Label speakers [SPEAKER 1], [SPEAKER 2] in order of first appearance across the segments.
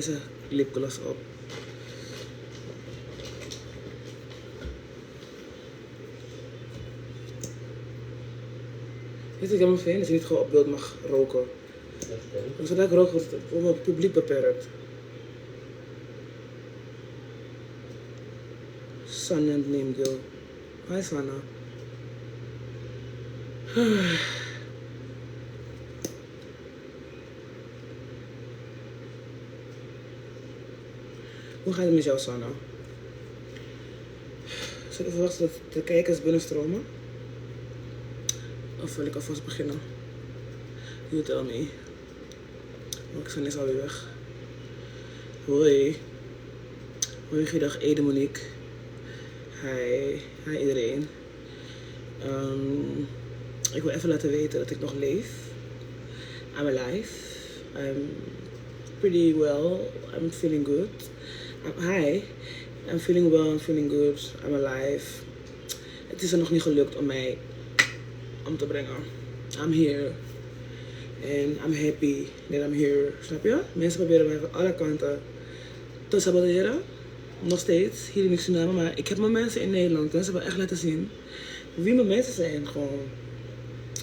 [SPEAKER 1] deze lipgloss op. Weet je, ik helemaal vind dat je niet gewoon op beeld mag roken. Want zodra ik rook, wordt het publiek beperkt. Sanna Neemgil. Hi Sanna. Hoe gaat het met jou, Sanna? Zullen we verwachten dat de kijkers binnenstromen? Of wil ik alvast beginnen? You tell me. Oh, ik is alweer weg. Hoi. Hoi, goeiedag Ede Monique. Hi. Hi iedereen. Ik wil even laten weten dat ik nog leef. I'm alive. I'm pretty well. I'm feeling good. Hi. I'm feeling well. I'm feeling good. I'm alive. Het is er nog niet gelukt om mij om te brengen. I'm here. And I'm happy that I'm here. Snap je? Mensen proberen mij van alle kanten te saboteren. Nog steeds. Hier in Suriname. Maar ik heb mijn mensen in Nederland. Mensen hebben echt laten zien wie mijn mensen zijn. Gewoon.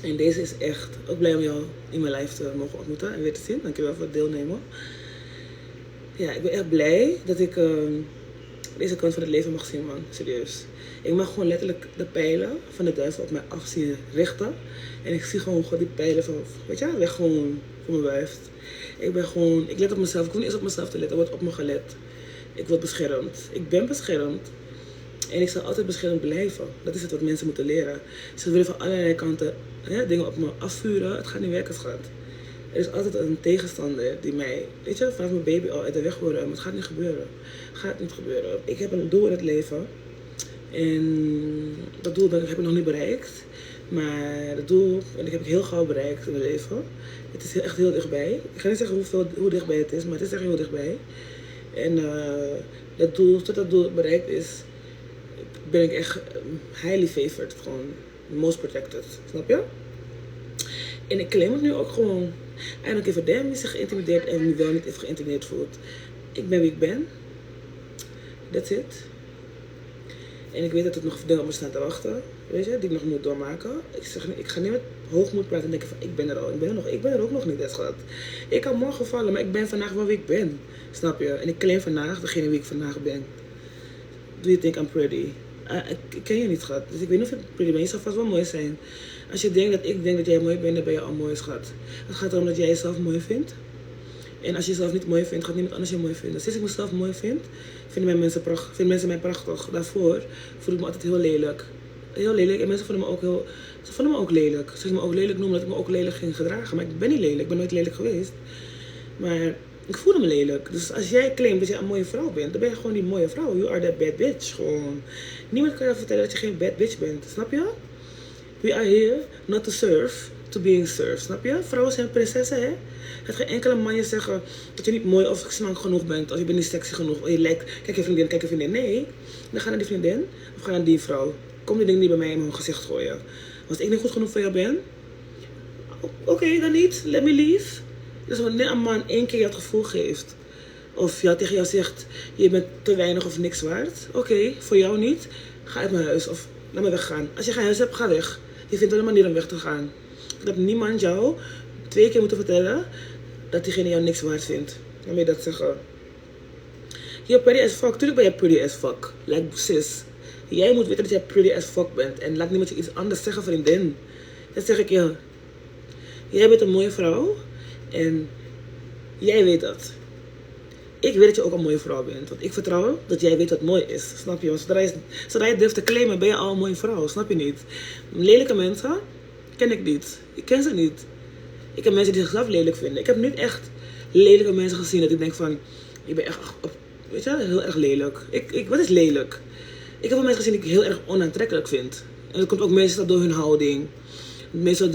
[SPEAKER 1] En deze is echt ook blij om jou in mijn live te mogen ontmoeten en weer te zien. Dankjewel voor het deelnemen. Ja, ik ben echt blij dat ik deze kant van het leven mag zien, man. Serieus. Ik mag gewoon letterlijk de pijlen van de duivel op mij af zien richten. En ik zie gewoon die pijlen van, weet je, weg gewoon voor mijn wuift. Ik let op mezelf. Ik hoef niet eens op mezelf te letten. Er wordt op me gelet. Ik word beschermd. Ik ben beschermd. En ik zal altijd beschermd blijven. Dat is het wat mensen moeten leren. Ze willen van allerlei kanten dingen op me afvuren. Het gaat niet werken, schat. Er is altijd een tegenstander die mij, weet je, vanaf mijn baby al uit de weg wil ruimen. Het gaat niet gebeuren. Het gaat niet gebeuren. Ik heb een doel in het leven. En dat doel heb ik nog niet bereikt. Maar dat doel, en dat heb ik heel gauw bereikt in mijn leven. Het is echt heel dichtbij. Ik ga niet zeggen hoe dichtbij het is, maar het is echt heel dichtbij. En tot dat doel bereikt is, ben ik echt highly favored. Gewoon most protected. Snap je? En ik claim het nu ook gewoon. I don't give a damn wie zich geïntimideerd en wie wel niet heeft geïntimideerd voelt. Ik ben wie ik ben. That's it. En ik weet dat er nog dingen op me staan te wachten. Weet je, die ik nog moet doormaken. Ik ga niet met hoogmoed praten en denken van ik ben er al. Ik ben er ook nog niet, schat. Ik kan morgen vallen, maar ik ben vandaag wel wie ik ben. Snap je? En ik claim vandaag degene wie ik vandaag ben. Do you think I'm pretty? Ik ken je niet, schat. Dus ik weet niet of je pretty bent. Je zou vast wel mooi zijn. Als je denkt dat ik denk dat jij mooi bent, dan ben je al mooi, schat. Het gaat erom dat jij jezelf mooi vindt. En als je jezelf niet mooi vindt, gaat niemand anders je mooi vinden. Dus sinds ik mezelf mooi vind, vinden mensen mij prachtig. Daarvoor voel ik me altijd heel lelijk. Heel lelijk. En mensen vonden me ook lelijk. Ze gingen me ook lelijk noemen dat ik me ook lelijk ging gedragen. Maar ik ben niet lelijk. Ik ben nooit lelijk geweest. Maar ik voelde me lelijk. Dus als jij claimt dat jij een mooie vrouw bent, dan ben je gewoon die mooie vrouw. You are that bad bitch. Gewoon. Niemand kan je vertellen dat je geen bad bitch bent. Snap je? We are here not to serve, to being served. Snap je? Vrouwen zijn prinsessen, hè? Het geen enkele man je zeggen dat je niet mooi of slank genoeg bent. Of je bent niet sexy genoeg. Of je lijkt, kijk je vriendin. Nee. Dan ga naar die vriendin. Of ga naar die vrouw. Kom die dingen niet bij mij in mijn gezicht gooien. Als ik niet goed genoeg voor jou ben. Oké, dan niet. Let me leave. Dus wanneer een man 1 keer je het gevoel geeft. Of tegen jou zegt, je bent te weinig of niks waard. Oké, voor jou niet. Ga uit mijn huis. Of laat me weggaan. Als je geen huis hebt, ga weg. Je vindt wel een manier om weg te gaan. Dat niemand jou 2 keer moet vertellen dat diegene jou niks waard vindt. Dan moet je dat zeggen. You're pretty as fuck. Tuurlijk ben je pretty as fuck. Like sis. Jij moet weten dat jij pretty as fuck bent. En laat niemand je iets anders zeggen, vriendin. Dat zeg ik je. Jij bent een mooie vrouw. En jij weet dat. Ik weet dat je ook een mooie vrouw bent. Want ik vertrouw dat jij weet wat mooi is. Snap je? Want zodra je durft te claimen, ben je al een mooie vrouw. Snap je niet? Lelijke mensen ken ik niet. Ik ken ze niet. Ik heb mensen die zichzelf lelijk vinden. Ik heb niet echt lelijke mensen gezien dat ik denk van, je bent echt, weet je, heel erg lelijk. Wat is lelijk? Ik heb wel mensen gezien die ik heel erg onaantrekkelijk vind. En dat komt ook meestal door hun houding. Meestal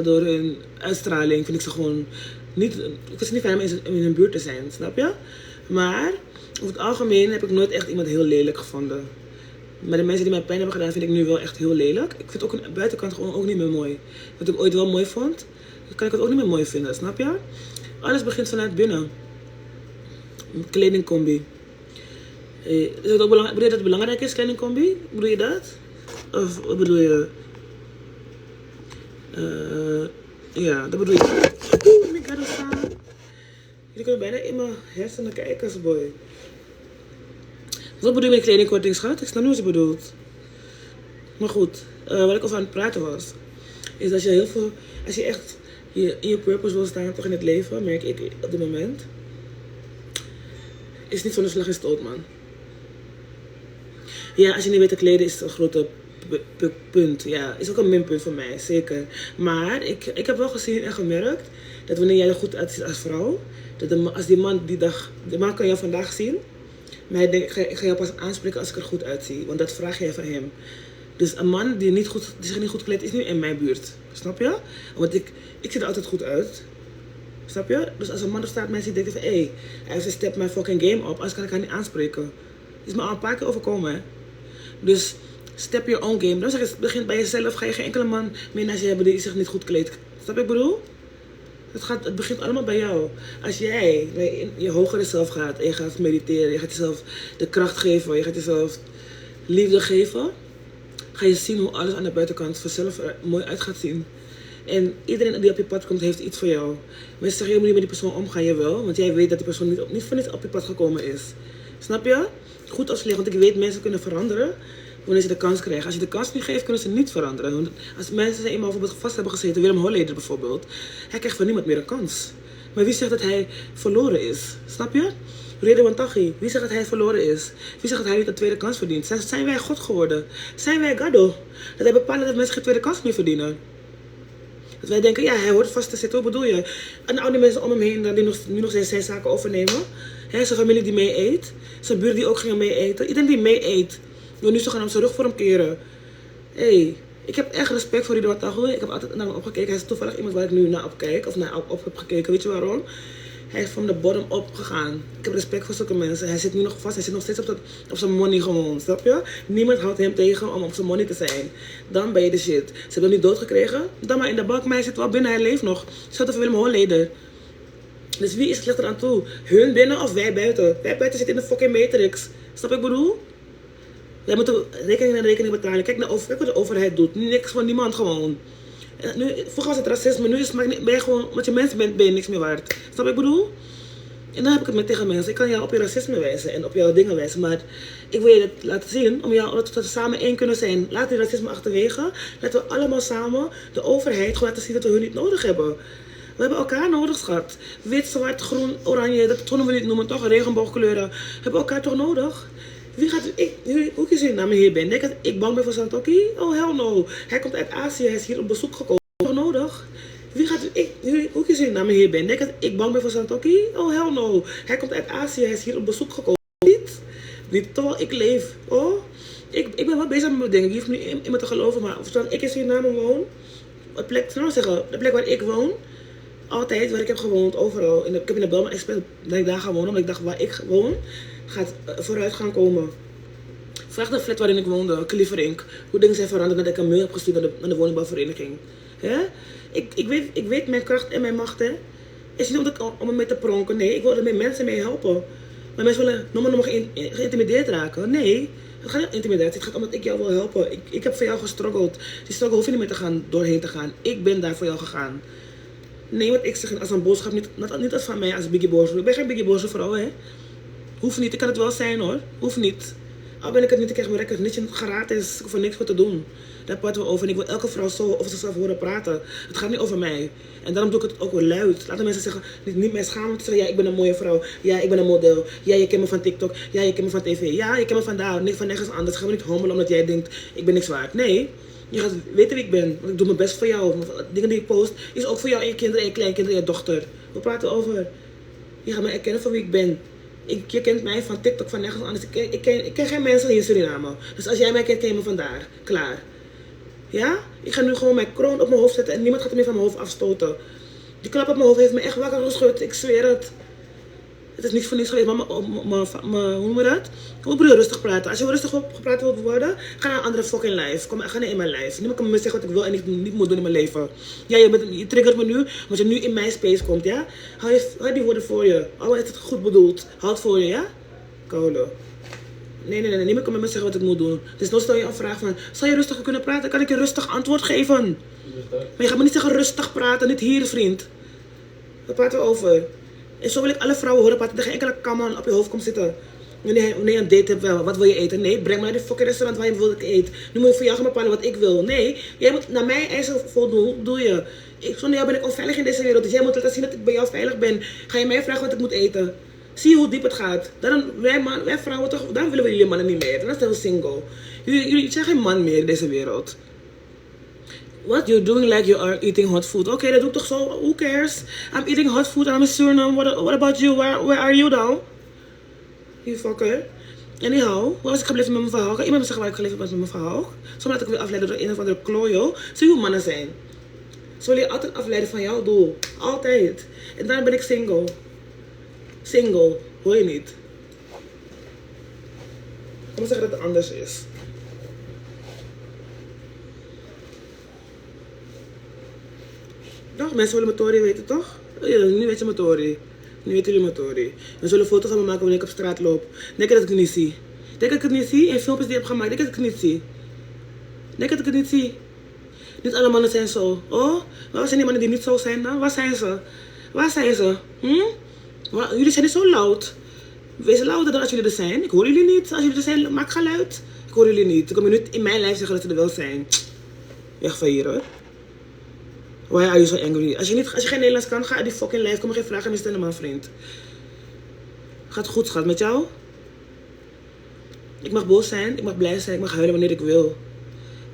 [SPEAKER 1] door hun uitstraling vind ik ze gewoon niet. Ik vind ze niet fijn om in hun buurt te zijn, snap je? Maar over het algemeen heb ik nooit echt iemand heel lelijk gevonden. Maar de mensen die mij pijn hebben gedaan vind ik nu wel echt heel lelijk. Ik vind ook een buitenkant gewoon ook niet meer mooi. Wat ik ooit wel mooi vond, dan kan ik het ook niet meer mooi vinden, snap je? Alles begint vanuit binnen. Kledingcombi. Is het ook belangrijk? Bedoel je dat het belangrijk is, kledingcombi? Bedoel je dat? Of wat bedoel je? Ja, dat bedoel je. Oeh, ik ga er staan. Jullie kunnen bijna in mijn hersenen kijken, als boy. Wat bedoel je met kledingkorting, schat? Ik snap niet wat je bedoelt. Maar goed, wat ik over aan het praten was, is dat je heel veel, als je echt in je purpose wil staan, toch in het leven, merk ik op dit moment, is niet van de slag en stoot, man. Ja, als je niet weet te kleden, is het een grote punt. Ja, is ook een minpunt voor mij, zeker. Maar ik heb wel gezien en gemerkt dat wanneer jij er goed uitziet als vrouw, dat als die man kan jou vandaag zien, maar hij denkt, ik ga jou pas aanspreken als ik er goed uitzie, want dat vraag jij van hem. Dus een man die zich niet goed kleedt, is niet in mijn buurt. Snap je? Want ik zie er altijd goed uit. Snap je? Dus als een man er staat, mensen denken van, hé, hij heeft step mijn fucking game op, anders kan ik haar niet aanspreken. Is me al een paar keer overkomen, hè. Dus step your own game. Dan zeg ik, het begint bij jezelf. Ga je geen enkele man meer naast je hebben die zich niet goed kleedt. Snap je wat ik bedoel? Het begint allemaal bij jou. Als jij in je hogere zelf gaat en je gaat mediteren, je gaat jezelf de kracht geven, je gaat jezelf liefde geven, ga je zien hoe alles aan de buitenkant vanzelf er mooi uit gaat zien. En iedereen die op je pad komt, heeft iets voor jou. Mensen zeggen, je moet niet met die persoon omgaan, jawel. Want jij weet dat die persoon niet voor niets op je pad gekomen is. Snap je? Goed of slecht, want ik weet mensen kunnen veranderen wanneer ze de kans krijgen. Als je de kans niet geeft, kunnen ze niet veranderen. Want als mensen eenmaal bijvoorbeeld vast hebben gezeten, Willem Holleder bijvoorbeeld, hij krijgt van niemand meer een kans. Maar wie zegt dat hij verloren is? Snap je? Redouan Taghi, wie zegt dat hij verloren is? Wie zegt dat hij niet een tweede kans verdient? Zijn wij God geworden? Zijn wij Gado? Dat hij bepaalt dat mensen geen tweede kans meer verdienen? Dat wij denken, ja, hij hoort vast te zitten, wat bedoel je? En al die mensen om hem heen die nu nog zijn zaken overnemen. Zijn familie die mee eet. Zijn buren die ook gingen mee eten. Iedereen die mee eet, wil nu zo gaan op zijn rug voor hem keren. Hé, ik heb echt respect voor Redouan Taghi. Ik heb altijd naar hem opgekeken. Hij is toevallig iemand waar ik nu naar opkijk. Of naar op heb gekeken. Weet je waarom? Hij is van de bottom op gegaan. Ik heb respect voor zulke mensen. Hij zit nu nog vast. Hij zit nog steeds op zijn money gewoon. Snap je? Niemand houdt hem tegen om op zijn money te zijn. Dan ben je de shit. Ze hebben hem niet doodgekregen. Dan maar in de bak. Maar hij zit wel binnen. Hij leeft nog. Zet over Willem Holleder. Dus wie is het slechter aan toe? Hun binnen of wij buiten? Wij buiten zitten in de fucking matrix. Snap ik bedoel? Wij moeten rekening betalen. Kijk wat de overheid doet. Niks van niemand gewoon. En nu, vroeger was het racisme. Nu is het, ben je gewoon, omdat je mens bent, ben je niks meer waard. Snap ik bedoel? En dan heb ik het met tegen mensen. Ik kan jou op je racisme wijzen en op jouw dingen wijzen. Maar ik wil je het laten zien, dat we samen één kunnen zijn. Laat die racisme achterwege. Laten we allemaal samen de overheid gewoon laten zien dat we hun niet nodig hebben. We hebben elkaar nodig, schat. Wit, zwart, groen, oranje, dat kunnen we niet noemen, toch? Regenboogkleuren. We hebben elkaar toch nodig? Hoe ik zijn naam hier ben? Denk dat ik bang ben voor Santoki? Oh, hell no. Hij komt uit Azië, hij is hier op bezoek gekomen. Toch nodig? Hoe ik zijn naam hier ben? Denk dat ik bang ben voor Santoki? Oh, hell no. Hij komt uit Azië, hij is hier op bezoek gekomen. Niet toch? Ik leef. Oh, ik ben wel bezig met mijn dingen. Je hoeft niet in me te geloven, maar ik in Suriname woon. De plek waar ik woon. Altijd waar ik heb gewoond, overal. Ik heb in de Belma Express dat ik daar ga wonen, omdat ik dacht waar ik woon gaat vooruit gaan komen. Vraag de flat waarin ik woonde, Kliverink, hoe dingen zijn veranderd nadat ik een mail heb gestuurd naar de woningbouwvereniging. Ja? Ik weet mijn kracht en mijn macht, hè. Het is niet om ermee te pronken, nee, ik wil er met mensen mee helpen. Maar mensen willen nog geïntimideerd raken. Nee, het gaat niet om intimidatie, het gaat om dat ik jou wil helpen. Ik heb voor jou gestruggeld. Die struggle hoef je niet meer doorheen te gaan. Ik ben daar voor jou gegaan. Nee, wat ik zeg als een boodschap, niet als van mij als Biggie Bozo. Ik ben geen Biggie Bozo vrouw, hè. Hoeft niet, ik kan het wel zijn hoor. Hoeft niet. Al ben ik het niet, ik krijg mijn recognition gratis. Ik hoef er niks voor te doen. Daar praten we over. En ik wil elke vrouw zo over zichzelf horen praten. Het gaat niet over mij. En daarom doe ik het ook wel luid. Laten mensen zeggen, niet meer schamen te zeggen, ja, ik ben een mooie vrouw. Ja, ik ben een model. Ja, je kent me van TikTok. Ja, je kent me van tv. Ja, je kent me van daar. Niks van nergens anders. Ga me niet hommelen omdat jij denkt, ik ben niks waard. Nee. Je gaat weten wie ik ben, want ik doe mijn best voor jou. Dingen die ik post, is ook voor jou en je kinderen en je kleinkinderen en je dochter. We praten over. Je gaat me erkennen voor wie ik ben. Je kent mij van TikTok, van nergens anders. Ik ken geen mensen hier in Suriname. Dus als jij mij kent, ken je me vandaar. Klaar. Ja? Ik ga nu gewoon mijn kroon op mijn hoofd zetten en niemand gaat er meer van mijn hoofd afstoten. Die klap op mijn hoofd heeft me echt wakker geschud. Ik zweer het. Het is niet voor niets geweest, maar hoe noem je dat? Hoe bedoel je rustig praten? Als je rustig gepraat wilt worden, ga naar een andere fucking life. Ga naar in mijn life. Niemand kan me zeggen wat ik wil en niet moet doen in mijn leven. Ja, je triggert me nu, omdat je nu in mijn space komt, ja? Hou die woorden voor je. Oh, is het goed bedoeld? Houd voor je, ja? Koude. Nee. Niemand kan met me zeggen wat ik moet doen. Dus dan stel je een vraag van, zou je rustig kunnen praten? Kan ik je rustig antwoord geven? Maar je gaat me niet zeggen rustig praten, niet hier, vriend. Waar praten we over? En zo wil ik alle vrouwen horen praten. Dat geen enkele kamer op je hoofd komt zitten. Wanneer je een date hebt, wat wil je eten? Nee, breng me naar die fucking restaurant waar je wil dat ik eet. Nu moet je voor jou gaan bepalen wat ik wil. Nee, jij moet naar mijn eisen voldoen, doe je. Zonder jou ben ik onveilig in deze wereld. Dus jij moet laten zien dat ik bij jou veilig ben. Ga je mij vragen wat ik moet eten? Zie je hoe diep het gaat? Wij vrouwen toch, daarom willen we jullie mannen niet meer. Dan zijn we single. Jullie zijn geen man meer in deze wereld. What? You're doing like you are eating hot food. Oké, dat doe ik toch zo. Who cares? I'm eating hot food and I'm in Suriname. What about you? Where are you dan? You fucker. Anyhow, waar was ik gebleven met mijn verhaal? Kan iemand me zeggen waar ik gebleven was met mijn verhaal? Soms laat ik weer afleiden door een of andere klojo. Zie hoe mannen zijn. Ze willen je altijd afleiden van jouw doel. Altijd. En daarom ben ik single. Single. Hoor je niet? Ik moet zeggen dat het anders is. Toch? Mensen willen mijn Tory weten, toch? Ja, nu weet je mijn Tory. Nu weten jullie mijn Tory. We zullen foto's van me maken wanneer ik op straat loop. Denk dat ik het niet zie. Denk dat ik het niet zie? In filmpjes die ik heb gemaakt, denk dat ik het niet zie. Denk dat ik het niet zie. Niet alle mannen zijn zo. Oh, waar zijn die mannen die niet zo zijn dan? Waar zijn ze? Waar zijn ze? Jullie zijn niet zo luid. Wees louder dan als jullie er zijn. Ik hoor jullie niet. Als jullie er zijn, maak geluid. Ik hoor jullie niet. Ik kom je niet in mijn lijf zeggen dat ze er wel zijn. Weg van hier, hoor. Why are you so angry? Als je geen Nederlands kan, ga uit die fucking lijf. Kom maar geen vragen meer stellen, man, vriend. Gaat goed, schat. Met jou? Ik mag boos zijn, ik mag blij zijn, ik mag huilen wanneer ik wil.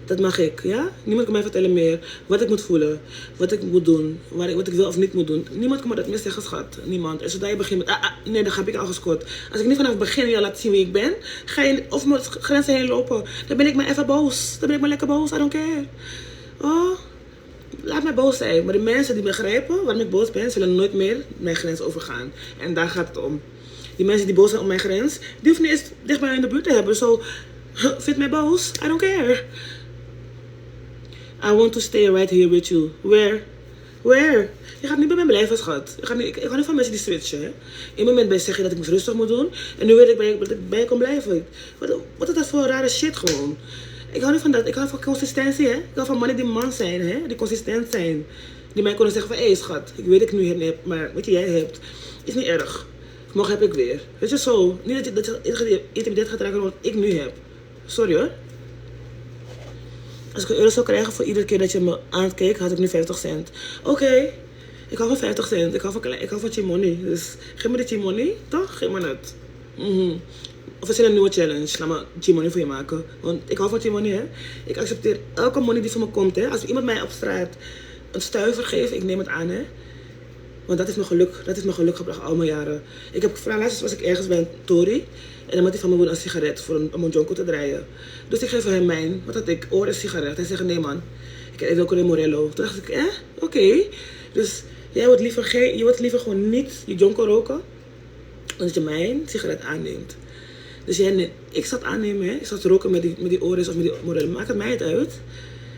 [SPEAKER 1] Dat mag ik, ja? Niemand kan mij vertellen meer wat ik moet voelen, wat ik moet doen, wat ik wil of niet moet doen. Niemand kan me dat meer zeggen, schat. Niemand. En zodra je begint met, nee, dan heb ik al gescoord. Als ik niet vanaf het begin jou laat zien wie ik ben, ga je over mijn grenzen heen lopen. Dan ben ik maar even boos. Dan ben ik maar lekker boos, I don't care. Oh, laat mij boos zijn. Maar de mensen die begrijpen waarom ik boos ben, zullen nooit meer mijn grens overgaan. En daar gaat het om. Die mensen die boos zijn op mijn grens, die hoeven niet eens dicht bij mij in de buurt te hebben. Zo, vind mij boos, I don't care. I want to stay right here with you. Where? Where? Je gaat niet bij mij blijven, schat. Ik hou niet van mensen die switchen. Hè? In een moment zeg je dat ik me rustig moet doen. En nu weet ik dat ik bij je kan blijven. Wat is dat voor rare shit gewoon? Ik hou niet van dat. Ik hou van consistentie. Hè? Ik hou van mannen die man zijn. Hè? Die consistent zijn. Die mij kunnen zeggen van, hé schat, ik weet dat ik nu heb, maar wat jij hebt, is niet erg. Morgen heb ik weer. Weet je zo. Niet dat je intimideit gaat raken wat ik nu heb. Sorry hoor. Als ik €1 zou krijgen voor iedere keer dat je me aankeek, had ik nu 50 cent. Oké. Ik hou van 50 cent. Ik hou van Chimoni. Dus geef me de Chimoni, toch? Geef me het. Of we zijn een nieuwe challenge. Laat me Chimoni voor je maken. Want ik hou van Chimoni, hè. Ik accepteer elke money die van me komt, hè. Als iemand mij op straat een stuiver geeft, ik neem het aan, hè. Want dat is mijn geluk gebracht al mijn jaren. Ik heb gevraagd, laatst was ik ergens bij een Tory. En dan moet hij van me willen een sigaret om een jonko te draaien. Dus ik geef hem mijn, wat had ik, een sigaret. Hij zegt, nee man, ik heb ook een Morello. Toen dacht ik, oké. Dus je wilt liever gewoon niet je jonko roken, dan dat je mijn sigaret aanneemt. Dus ik zat aannemen, hè. Ik zat roken met die Oris of met die Morello. Maakt het mij het uit.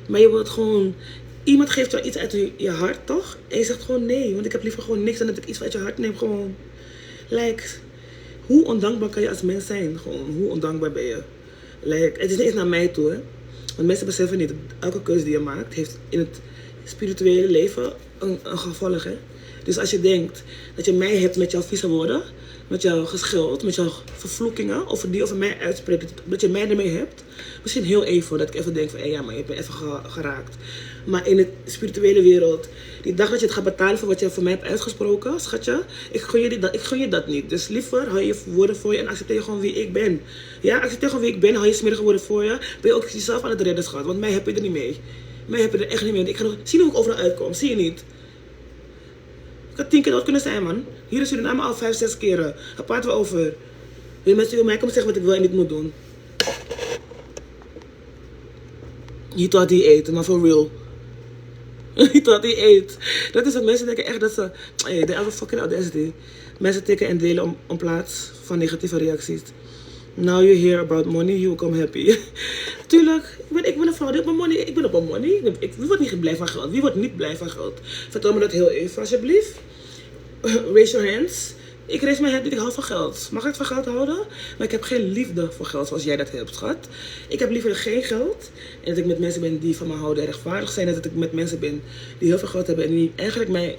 [SPEAKER 1] Maar je wilt gewoon, iemand geeft jou iets uit je hart, toch? En je zegt gewoon nee, want ik heb liever gewoon niks dan dat ik iets uit je hart neem. Gewoon, hoe ondankbaar kan je als mens zijn? Gewoon, hoe ondankbaar ben je? Het is niet eens naar mij toe, hè. Want mensen beseffen niet, elke keuze die je maakt, heeft in het spirituele leven een gevolg, hè. Dus als je denkt dat je mij hebt met jouw vieze woorden, met jouw geschuld, met jouw vervloekingen, of die over mij uitspreekt, dat je mij ermee hebt. Misschien heel even, dat ik even denk van, ja, maar je hebt me even geraakt. Maar in de spirituele wereld, die dag dat je het gaat betalen voor wat je voor mij hebt uitgesproken, schatje, ik gun je dat niet. Dus liever hou je woorden voor je en accepteer gewoon wie ik ben. Ja, accepteer gewoon wie ik ben, hou je smerige woorden voor je. Ben je ook jezelf aan het redden, schat, want mij heb je er niet mee. Mij heb je er echt niet mee. Ik ga nog zien hoe ik overal uitkom, zie je niet? Ik had 10 keer dood kunnen zijn, man. Hier is Suriname al 5, 6 keren. Daar praten we over. Wil mensen bij mij komen zeggen wat ik wil en niet moet doen? Je thought he ate, maar for real. Je thought he ate. Dat is wat mensen denken echt dat ze... Hey, they have a fucking audacity. mensen tikken en delen om plaats van negatieve reacties. Now you hear about money, you come happy. Tuurlijk, ik ben een vrouw die op mijn money. Ik ben op mijn money. Wie wordt niet blij van geld? Wie wordt niet blij van geld? Vertel me dat heel even, alsjeblieft. Raise your hands. Ik raise mijn hand niet, ik hou van geld. Mag ik van geld houden? Maar ik heb geen liefde voor geld zoals jij dat hebt, schat. Ik heb liever geen geld. En dat ik met mensen ben die van me houden en rechtvaardig zijn. En dat ik met mensen ben die heel veel geld hebben. En die eigenlijk mij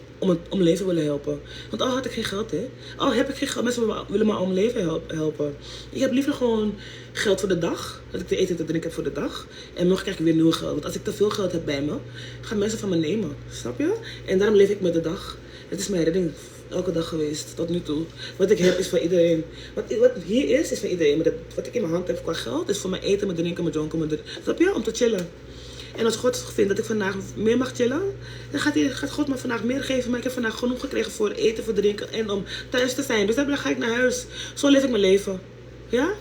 [SPEAKER 1] om leven willen helpen. Want al had ik geen geld, hè. Al heb ik geen geld, mensen willen me om leven helpen. Ik heb liever gewoon geld voor de dag. Dat ik te eten en te drinken heb voor de dag. En morgen krijg ik weer nieuw geld. Want als ik te veel geld heb bij me, gaan mensen van me nemen. Snap je? En daarom leef ik met de dag. Het is mijn redding. Elke dag geweest, tot nu toe. Wat ik heb is voor iedereen. Wat hier is voor iedereen. Maar wat ik in mijn hand heb qua geld, is voor mijn eten, mijn drinken, mijn jonken, snap je? Om te chillen. En als God vindt dat ik vandaag meer mag chillen, dan gaat God me vandaag meer geven. Maar ik heb vandaag genoeg gekregen voor eten, voor drinken en om thuis te zijn. Dus dan ga ik naar huis. Zo leef ik mijn leven. Ja?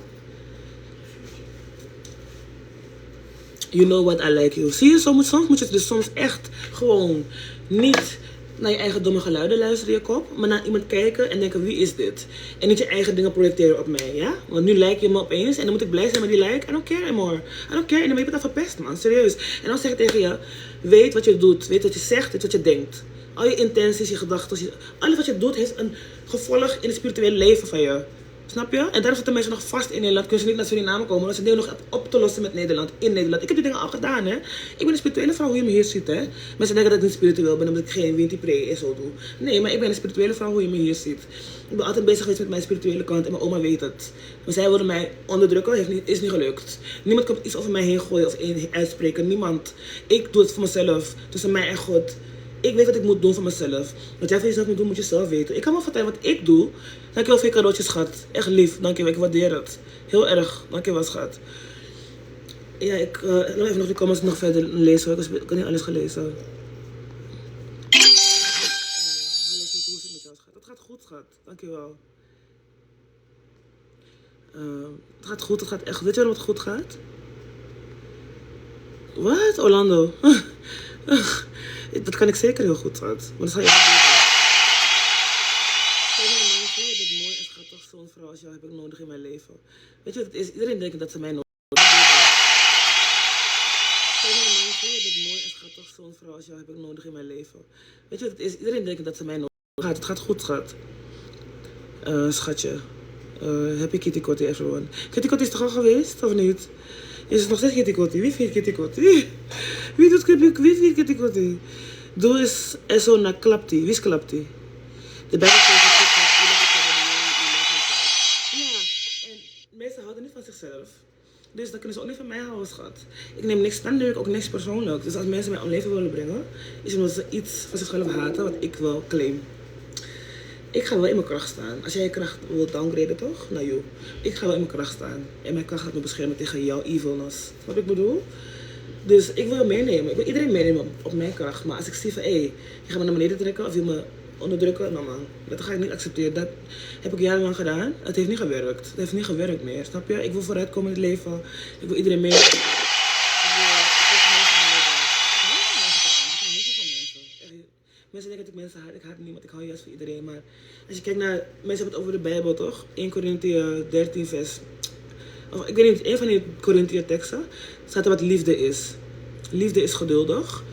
[SPEAKER 1] You know what I like you. Zie je, soms moet je dus soms echt gewoon niet naar je eigen domme geluiden luisteren, je kop. Maar naar iemand kijken en denken, wie is dit? En niet je eigen dingen projecteren op mij, ja? Want nu like je me opeens en dan moet ik blij zijn met die like. I don't care anymore. I don't care. En dan ben je het al verpest, man. Serieus. En dan zeg ik tegen je, weet wat je doet. Weet wat je zegt. Weet wat je denkt. Al je intenties, je gedachten. Alles wat je doet heeft een gevolg in het spirituele leven van je. Snap je? En daarom zitten mensen nog vast in Nederland. Kunnen ze niet naar Suriname komen. Omdat ze deel nog op te lossen met Nederland. In Nederland. Ik heb die dingen al gedaan, hè. Ik ben een spirituele vrouw hoe je me hier ziet, hè. Mensen denken dat ik niet spiritueel ben. Omdat ik geen winti-pre en zo doe. Nee, maar ik ben een spirituele vrouw hoe je me hier ziet. Ik ben altijd bezig geweest met mijn spirituele kant. En mijn oma weet het. Maar zij wilde mij onderdrukken. Is niet gelukt. Niemand kan iets over mij heen gooien of uitspreken. Niemand. Ik doe het voor mezelf. Tussen mij en God. Ik weet wat ik moet doen voor mezelf. Wat jij voor jezelf moet doen, moet je zelf weten. Ik kan wel vertellen wat ik doe. Dankjewel voor je cadeautjes, schat. Echt lief. Dankjewel. Ik waardeer het. Heel erg. Dankjewel, schat. Ja, ik laat even nog die comments nog verder lezen. Ik heb niet alles gelezen. Hallo, Sneaker. Hoe is het met jou, schat? Het gaat goed, schat. Dankjewel. Het gaat goed. Het gaat echt. Weet je waarom het goed gaat? Wat? Orlando? Dat kan ik zeker heel goed, schat. Maar dat ga je niet doen. Je bent mooi en schattig. Zo'n vrouw als jou heb ik nodig in mijn leven. Weet je wat het is? Iedereen denkt dat ze mij nodig hebben. Je bent mooi en schattig. Zo'n vrouw als jou heb ik nodig in mijn leven. Weet je wat het is? Iedereen denkt dat ze mij nodig hebben. Het gaat goed, schat. Schatje. Happy Kitty Kotti, everyone. Kitty Kotti is toch al geweest, of niet? Is het nog steeds Kitty Kotti? Wie viert Kitty Kotti? Wie viert Kitty Kotti? Doe eens zo naar Klapti. Wie is Klapti? De Bijbel zegt ja, en mensen houden niet van zichzelf. Dus dan kunnen ze ook niet van mij houden, schat. Ik neem niks standaard, ook niks persoonlijk. Dus als mensen mij om leven willen brengen, is het omdat ze iets van zichzelf haten wat ik wel claim. Ik ga wel in mijn kracht staan. Als jij je kracht wilt downgraden, toch? Nou joh. Ik ga wel in mijn kracht staan. En mijn kracht gaat me beschermen tegen jouw evilness. Wat ik bedoel? Dus ik wil meenemen. Ik wil iedereen meenemen op mijn kracht. Maar als ik zie van, hé, je gaat me naar beneden trekken of je me onderdrukken, nou man, dat ga ik niet accepteren. Dat heb ik jarenlang gedaan. Het heeft niet gewerkt. Het heeft niet gewerkt meer, snap je? Ik wil vooruitkomen in het leven. Ik wil iedereen meenemen. Mensen denken dat ik mensen haat. Ik haat niemand. Ik hou juist voor iedereen. Maar als je kijkt naar... Mensen hebben het over de Bijbel, toch? 1 Korinthe 13 vers... Of, ik weet niet, een van die Korinthe teksten staat er wat liefde is. Liefde is geduldig.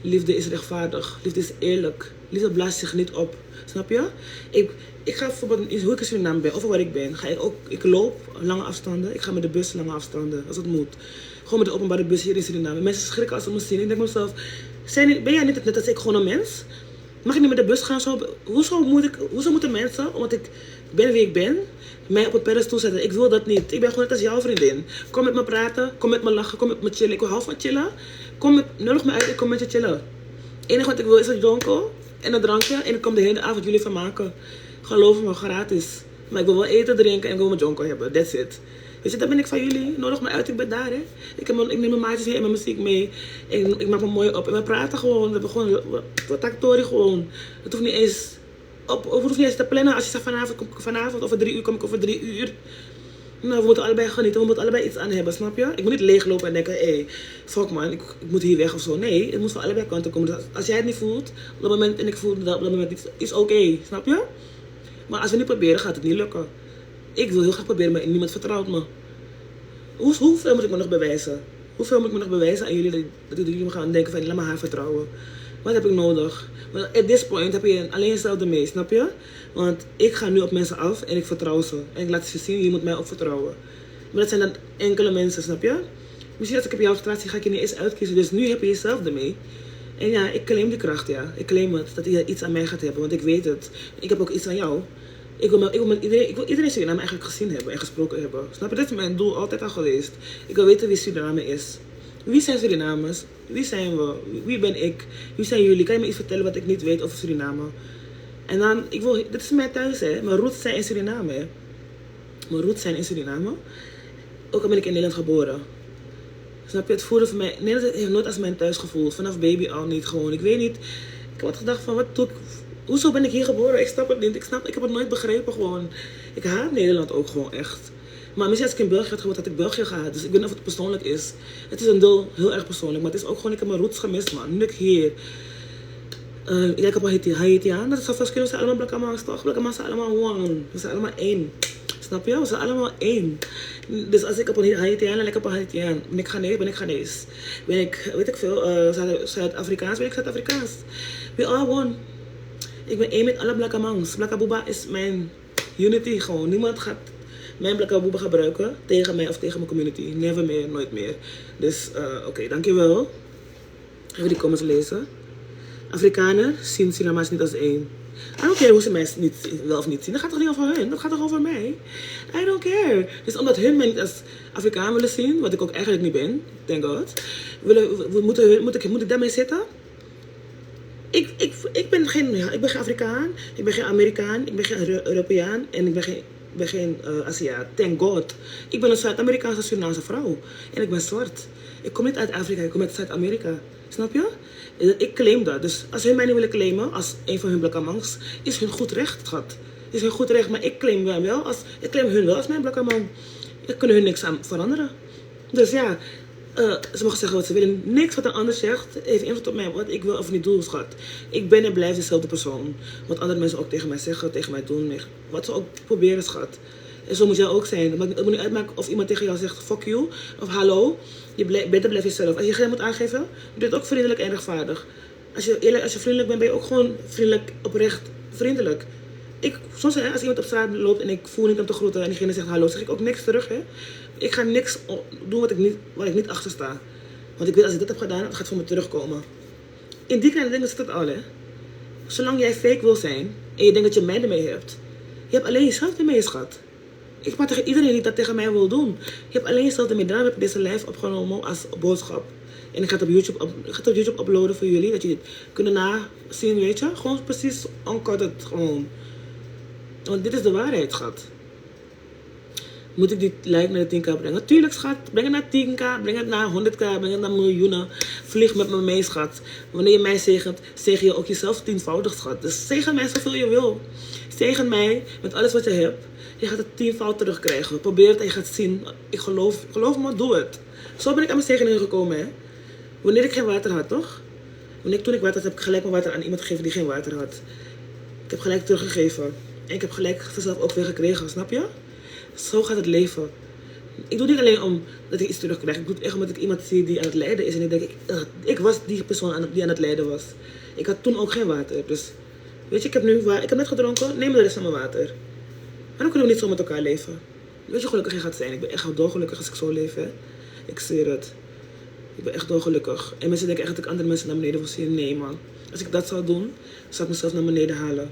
[SPEAKER 1] Liefde is rechtvaardig. Liefde is eerlijk. Liefde blaast zich niet op. Snap je? Ik ga bijvoorbeeld, hoe ik in Suriname ben, of waar ik ben, ik loop lange afstanden. Ik ga met de bus lange afstanden, als het moet. Gewoon met de openbare bus hier in Suriname. Mensen schrikken als ze me zien. Ik denk mezelf, ben jij niet net als ik gewoon een mens? Mag ik niet met de bus gaan? Hoezo moeten mensen, omdat ik ben wie ik ben, mij op het pedestal zetten? Ik wil dat niet. Ik ben gewoon net als jouw vriendin. Kom met me praten, kom met me lachen, kom met me chillen. Ik hou van chillen. Nodig me uit, ik kom met je chillen. Het enige wat ik wil is een jonko en een drankje en ik kom de hele avond jullie vermaken. Geloof me, gratis. Maar ik wil wel eten, drinken en ik wil mijn jonko hebben. That's it. Weet je, dat ben ik van jullie. Nodig me uit, ik ben daar, hè. Ik neem mijn maatjes weer en mijn muziek mee. Ik maak me mooi op. En we praten gewoon. We hebben gewoon wat actorie gewoon. Het hoeft niet eens... hoeft niet eens te plannen. Als je zegt vanavond kom ik vanavond, over 3 uur kom ik over 3 uur. Nou, we moeten allebei genieten. We moeten allebei iets aan hebben, snap je? Ik moet niet leeglopen en denken, hé, fuck man, ik moet hier weg of zo. Nee, het moet van allebei kanten komen. Dus als jij het niet voelt, op dat moment, en ik voel dat op dat moment niet, is oké, snap je? Maar als we niet proberen, gaat het niet lukken. Ik wil heel graag proberen, maar niemand vertrouwt me. Hoeveel moet ik me nog bewijzen? Hoeveel moet ik me nog bewijzen aan jullie dat jullie me gaan denken van laat me haar vertrouwen? Wat heb ik nodig? Want at this point heb je alleen jezelf ermee, snap je? Want ik ga nu op mensen af en ik vertrouw ze. En ik laat ze zien, je moet mij ook vertrouwen. Maar dat zijn dan enkele mensen, snap je? Misschien als ik op jouw straat zie, ga ik je niet eens uitkiezen. Dus nu heb je jezelf ermee. En ja, ik claim die kracht, ja. Ik claim het, dat je iets aan mij gaat hebben, want ik weet het. Ik heb ook iets aan jou. Ik wil iedereen Suriname eigenlijk gezien hebben en gesproken hebben. Snap je? Dat is mijn doel altijd al geweest. Ik wil weten wie Suriname is. Wie zijn Surinamers? Wie zijn we? Wie ben ik? Wie zijn jullie? Kan je me iets vertellen wat ik niet weet over Suriname? En dan, dit is mijn thuis, hè. Mijn roots zijn in Suriname, hè. Mijn roots zijn in Suriname. Ook al ben ik in Nederland geboren. Snap je? Het voelde voor mij... Nederland heeft nooit als mijn thuis gevoeld. Vanaf baby al niet gewoon. Ik weet niet. Ik heb altijd gedacht van, wat doe ik... Hoezo ben ik hier geboren? Ik snap het niet. Ik heb het nooit begrepen gewoon. Ik haat Nederland ook gewoon echt. Maar misschien als ik in België had gewoond, had ik België gehaat. Dus ik weet niet of het persoonlijk is. Het is een deel heel erg persoonlijk. Maar het is ook gewoon, ik heb mijn roots gemist, man. Nu ik hier... ik lijk op Haitiaan. Dat is alvast kunnen we zijn allemaal Blakama's toch? Blakama's zijn allemaal one. We zijn allemaal één. Snap je? We zijn allemaal één. Dus als ik op een Haitiaan lijk op een Haitiaan. Ben ik Ghanese, ben ik Ghanese. Ben ik, weet ik veel, Zuid-Afrikaans, ben ik Zuid-Afrikaans. We all one. Ik ben één met alle Blakamangs. Blakabuba is mijn unity gewoon. Niemand gaat mijn Blakabuba gebruiken tegen mij of tegen mijn community. Never meer, nooit meer. Dus oké, dankjewel. Even die comments lezen. Afrikanen zien Surinamers niet als één. I don't care hoe ze mij niet, wel of niet zien. Dat gaat toch niet over hun? Dat gaat toch over mij? I don't care. Dus omdat hun mij niet als Afrikaan willen zien, wat ik ook eigenlijk niet ben, thank God, moet ik daarmee zitten? Ik ben geen Afrikaan, ik ben geen Amerikaan, ik ben geen Europeaan en ik ben geen Aziat. Thank God. Ik ben een Zuid-Amerikaanse Surinaamse vrouw. En ik ben zwart. Ik kom niet uit Afrika, ik kom uit Zuid-Amerika. Snap je? Ik claim dat. Dus als hun mij niet willen claimen als een van hun Blakamangs, is hun goed recht, schat. Is hun goed recht, maar ik claim hun wel als mijn Blakamang. Ik kan hun niks aan veranderen. Dus ja, ze mogen zeggen wat ze willen. Niks wat een ander zegt heeft invloed op mij, wat ik wil of niet doe, schat. Ik ben en blijf dezelfde persoon. Wat andere mensen ook tegen mij zeggen, tegen mij doen. Wat ze ook proberen, schat. En zo moet jij ook zijn. Het moet niet uitmaken of iemand tegen jou zegt fuck you of hallo. Je blijft jezelf. Als je geen moet aangeven, doe het ook vriendelijk en rechtvaardig. Als je vriendelijk bent, ben je ook gewoon vriendelijk, oprecht, vriendelijk. Soms als iemand op straat loopt en ik voel niet om te groeten en diegene zegt hallo, zeg ik ook niks terug. Hè? Ik ga niks doen waar ik niet achter sta. Want ik weet als ik dat heb gedaan, het gaat voor me terugkomen. In die kleine dingen zit het al, hè. Zolang jij fake wil zijn en je denkt dat je mij ermee hebt, je hebt alleen jezelf ermee, schat. Ik praat tegen iedereen die dat tegen mij wil doen. Je hebt alleen jezelf ermee. Daarom heb ik deze live opgenomen als boodschap. En ik ga het op YouTube uploaden voor jullie. Dat jullie het kunnen nazien, weet je. Gewoon precies uncut gewoon. Want dit is de waarheid, schat. Moet ik die like naar de 10k brengen? Tuurlijk, schat. Breng het naar 10k, breng het naar 100k, breng het naar miljoenen. Vlieg met me mee, schat. Wanneer je mij zegent, zegen je ook jezelf 10voudig, schat. Dus zegen mij zoveel je wil. Zegen mij met alles wat je hebt. Je gaat het 10-fout terugkrijgen. Probeer het en je gaat zien. Ik geloof me, doe het. Zo ben ik aan mijn zegeningen gekomen, hè. Wanneer ik geen water had, toch? Toen ik water had, heb ik gelijk mijn water aan iemand gegeven die geen water had. Ik heb gelijk teruggegeven. En ik heb gelijk vanzelf ook weer gekregen, snap je? Zo gaat het leven. Ik doe het niet alleen omdat ik iets terugkrijg. Ik doe het echt omdat ik iemand zie die aan het lijden is. En ik denk, ik was die persoon die aan het lijden was. Ik had toen ook geen water. Dus, weet je, ik heb net gedronken. Neem de rest van mijn water. Waarom kunnen we niet zo met elkaar leven? Weet je hoe gelukkig je gaat zijn? Ik ben echt dolgelukkig als ik zo leef, hè. Ik zweer het. Ik ben echt dolgelukkig. En mensen denken echt dat ik andere mensen naar beneden wil zien. Nee, man. Als ik dat zou doen, zou ik mezelf naar beneden halen.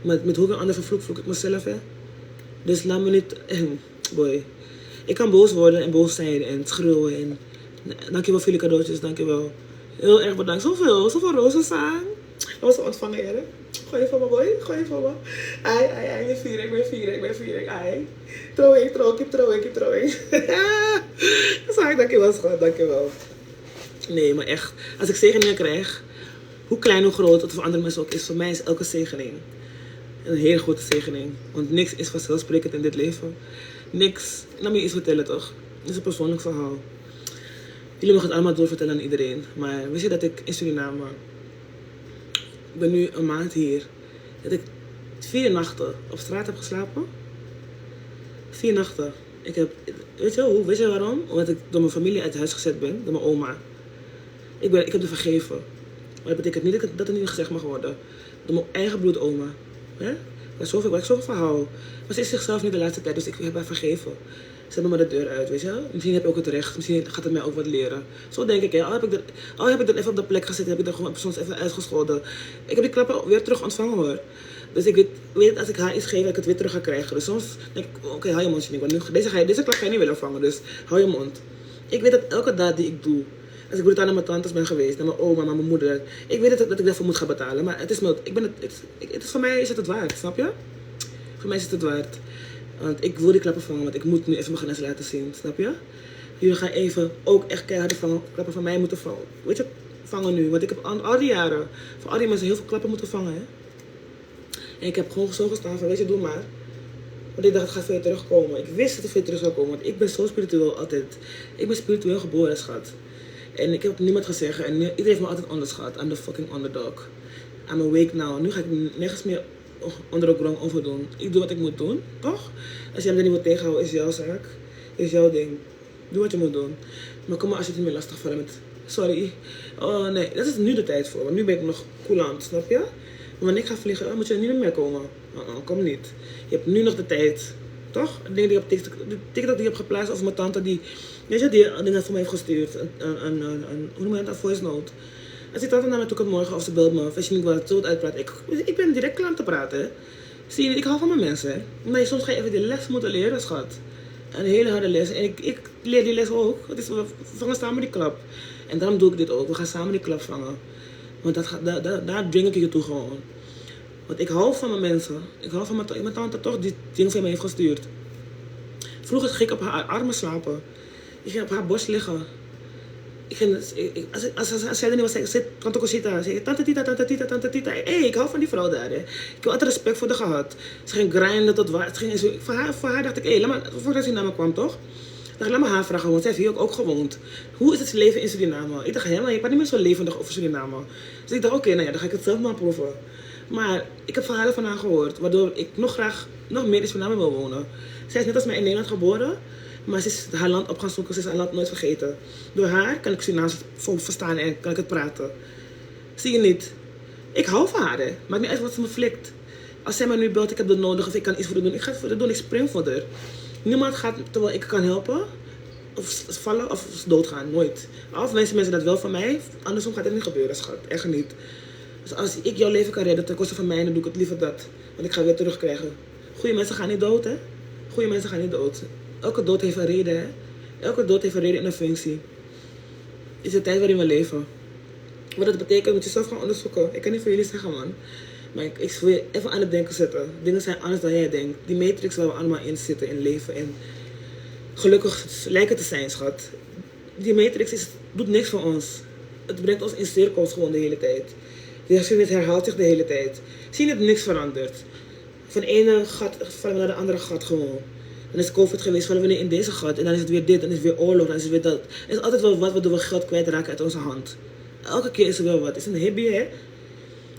[SPEAKER 1] Met hoe ik een ander vloek ik mezelf, hè. Dus laat me niet... Boy. Ik kan boos worden en boos zijn en schreeuwen. En dankjewel voor jullie cadeautjes, dankjewel. Heel erg bedankt. Zoveel rozen staan. Rozen ontvangen, eerder. Gooi je voor me, boy. Gooi je voor me. Ai. Ik ben viering. Ai. Keep throwing. Sorry, dankjewel, schat. Dankjewel. Nee, maar echt. Als ik zegeningen krijg, hoe klein, hoe groot het voor andere mensen ook is, voor mij is elke zegening een hele grote zegening. Want niks is vanzelfsprekend in dit leven. Niks. Laat me je iets vertellen, toch? Het is een persoonlijk verhaal. Jullie mogen het allemaal doorvertellen aan iedereen. Maar wist je dat ik in Suriname... Ik ben nu een maand hier. Dat ik 4 nachten op straat heb geslapen. 4 nachten. Ik heb, weet je hoe? Weet je waarom? Omdat ik door mijn familie uit huis gezet ben. Door mijn oma. Ik heb haar vergeven. Maar dat betekent niet dat er niet gezegd mag worden. Door mijn eigen bloedoma. Waar ik zoveel van hou. Maar ze is zichzelf niet de laatste tijd. Dus ik heb haar vergeven. Ze hebben me de deur uit, weet je. Misschien heb ik ook het recht. Misschien gaat het mij ook wat leren. Zo denk ik, hè. Al heb ik er even op de plek gezeten. Heb ik er gewoon soms even uitgescholden. Ik heb die klappen weer terug ontvangen, hoor. Dus ik weet als ik haar iets geef, dat ik het weer terug ga krijgen. Dus soms denk ik, oké, hou je mond, want deze klap ga je niet willen vangen. Dus hou je mond. Ik weet dat elke daad die ik doe, als ik brutaal naar mijn tantes ben geweest, naar mijn oma, naar mijn moeder. Ik weet dat ik daarvoor moet gaan betalen. Maar het is voor mij is het waard, snap je? Voor mij is het waard. Want ik wil die klappen vangen, want ik moet nu even mijn grens laten zien, snap je? Jullie gaan even ook echt keiharde klappen van mij moeten vangen. Weet je, vangen nu. Want ik heb al die jaren van al die mensen heel veel klappen moeten vangen, hè. En ik heb gewoon zo gestaan van, weet je, doe maar. Want ik dacht, het gaat veel terugkomen. Ik wist dat het veel terug zou komen, want ik ben zo spiritueel altijd. Ik ben spiritueel geboren, schat. En ik heb niemand gezegd en iedereen heeft me altijd onderschat. I'm the fucking underdog. I'm awake now. Nu ga ik nergens meer onder de grond over doen. Ik doe wat ik moet doen, toch? Als jij me er niet wil tegenhouden, is jouw zaak. Is jouw ding. Doe wat je moet doen. Maar kom maar als je het niet meer lastig vallen met... Sorry. Oh nee, dat is nu de tijd voor. Want nu ben ik nog coulant, snap je? Maar wanneer ik ga vliegen, moet je er niet meer komen. Kom niet. Je hebt nu nog de tijd. Toch? De dingen die op TikTok die je hebt geplaatst over mijn tante die... Weet je, die dingen voor mij heeft gestuurd. Hoe noem je dat? Een voice note. Als die tante naar mij toe komt morgen of ze belt me, of als je niet wat zo het uitpraat. Ik ben direct klaar om te praten. Hè. Zie je, ik hou van mijn mensen. Hè. Maar soms ga je even die les moeten leren, schat. Een hele harde les. En ik leer die les ook. We vangen samen die klap. En daarom doe ik dit ook. We gaan samen die klap vangen. Want daar dwing ik je toe gewoon. Want ik hou van mijn mensen. Ik hou van mijn tante toch die dingen van mij heeft gestuurd. Vroeger ging ik op haar armen slapen. Ik ging op haar borst liggen. Als zij er niet was, zei ik, tante Cosita. Zei ik, tante Tita, tante Tita, tante Tita. Hé, ik hou van die vrouw daar. Hè. Ik heb altijd respect voor haar gehad. Ze ging grinden tot waar. Voor haar dacht ik, hé, laat maar, voordat ze naar me kwam, toch? Laat me haar vragen, want zij heeft hier ook gewoond. Hoe is het leven in Suriname? Ik dacht, hé, maar je praat niet meer zo levendig over Suriname. Dus ik dacht, oké, nou ja, dan ga ik het zelf maar proeven. Maar ik heb verhalen van haar gehoord, waardoor ik nog meer in Suriname wil wonen. Zij is net als mij in Nederland geboren, maar ze is haar land op gaan zoeken, ze is haar land nooit vergeten. Door haar kan ik Surinaams verstaan en kan ik het praten. Zie je niet? Ik hou van haar, hè. Maakt niet uit wat ze me flikt. Als zij mij nu belt, ik heb dat nodig of ik kan iets voor haar doen, ik ga het voor haar doen, ik spring voor haar. Niemand gaat, terwijl ik kan helpen, of vallen of doodgaan, nooit. Of mensen dat wel van mij, andersom gaat het niet gebeuren, schat. Echt niet. Dus als ik jouw leven kan redden ten koste van mij, dan doe ik het liever dat. Want ik ga weer terugkrijgen. Goeie mensen gaan niet dood, hè. Goeie mensen gaan niet dood. Elke dood heeft een reden, hè. Elke dood heeft een reden en een functie. Het is de tijd waarin we leven. Wat dat betekent, moet je zelf gaan onderzoeken. Ik kan niet voor jullie zeggen, man. Maar ik wil je even aan het denken zetten. Dingen zijn anders dan jij denkt. Die matrix waar we allemaal in zitten, in leven. En gelukkig lijken te zijn, schat. Die matrix doet niks voor ons. Het brengt ons in cirkels gewoon de hele tijd. Het herhaalt zich de hele tijd. Zie je dat niks verandert. Van de ene gat vallen we naar de andere gat gewoon. Dan is COVID geweest, vallen we nu in deze gat. En dan is het weer dit, dan is het weer oorlog, dan is het weer dat. Er is altijd wel wat waardoor we geld kwijtraken uit onze hand. Elke keer is er wel wat. Het is een hobby, hè.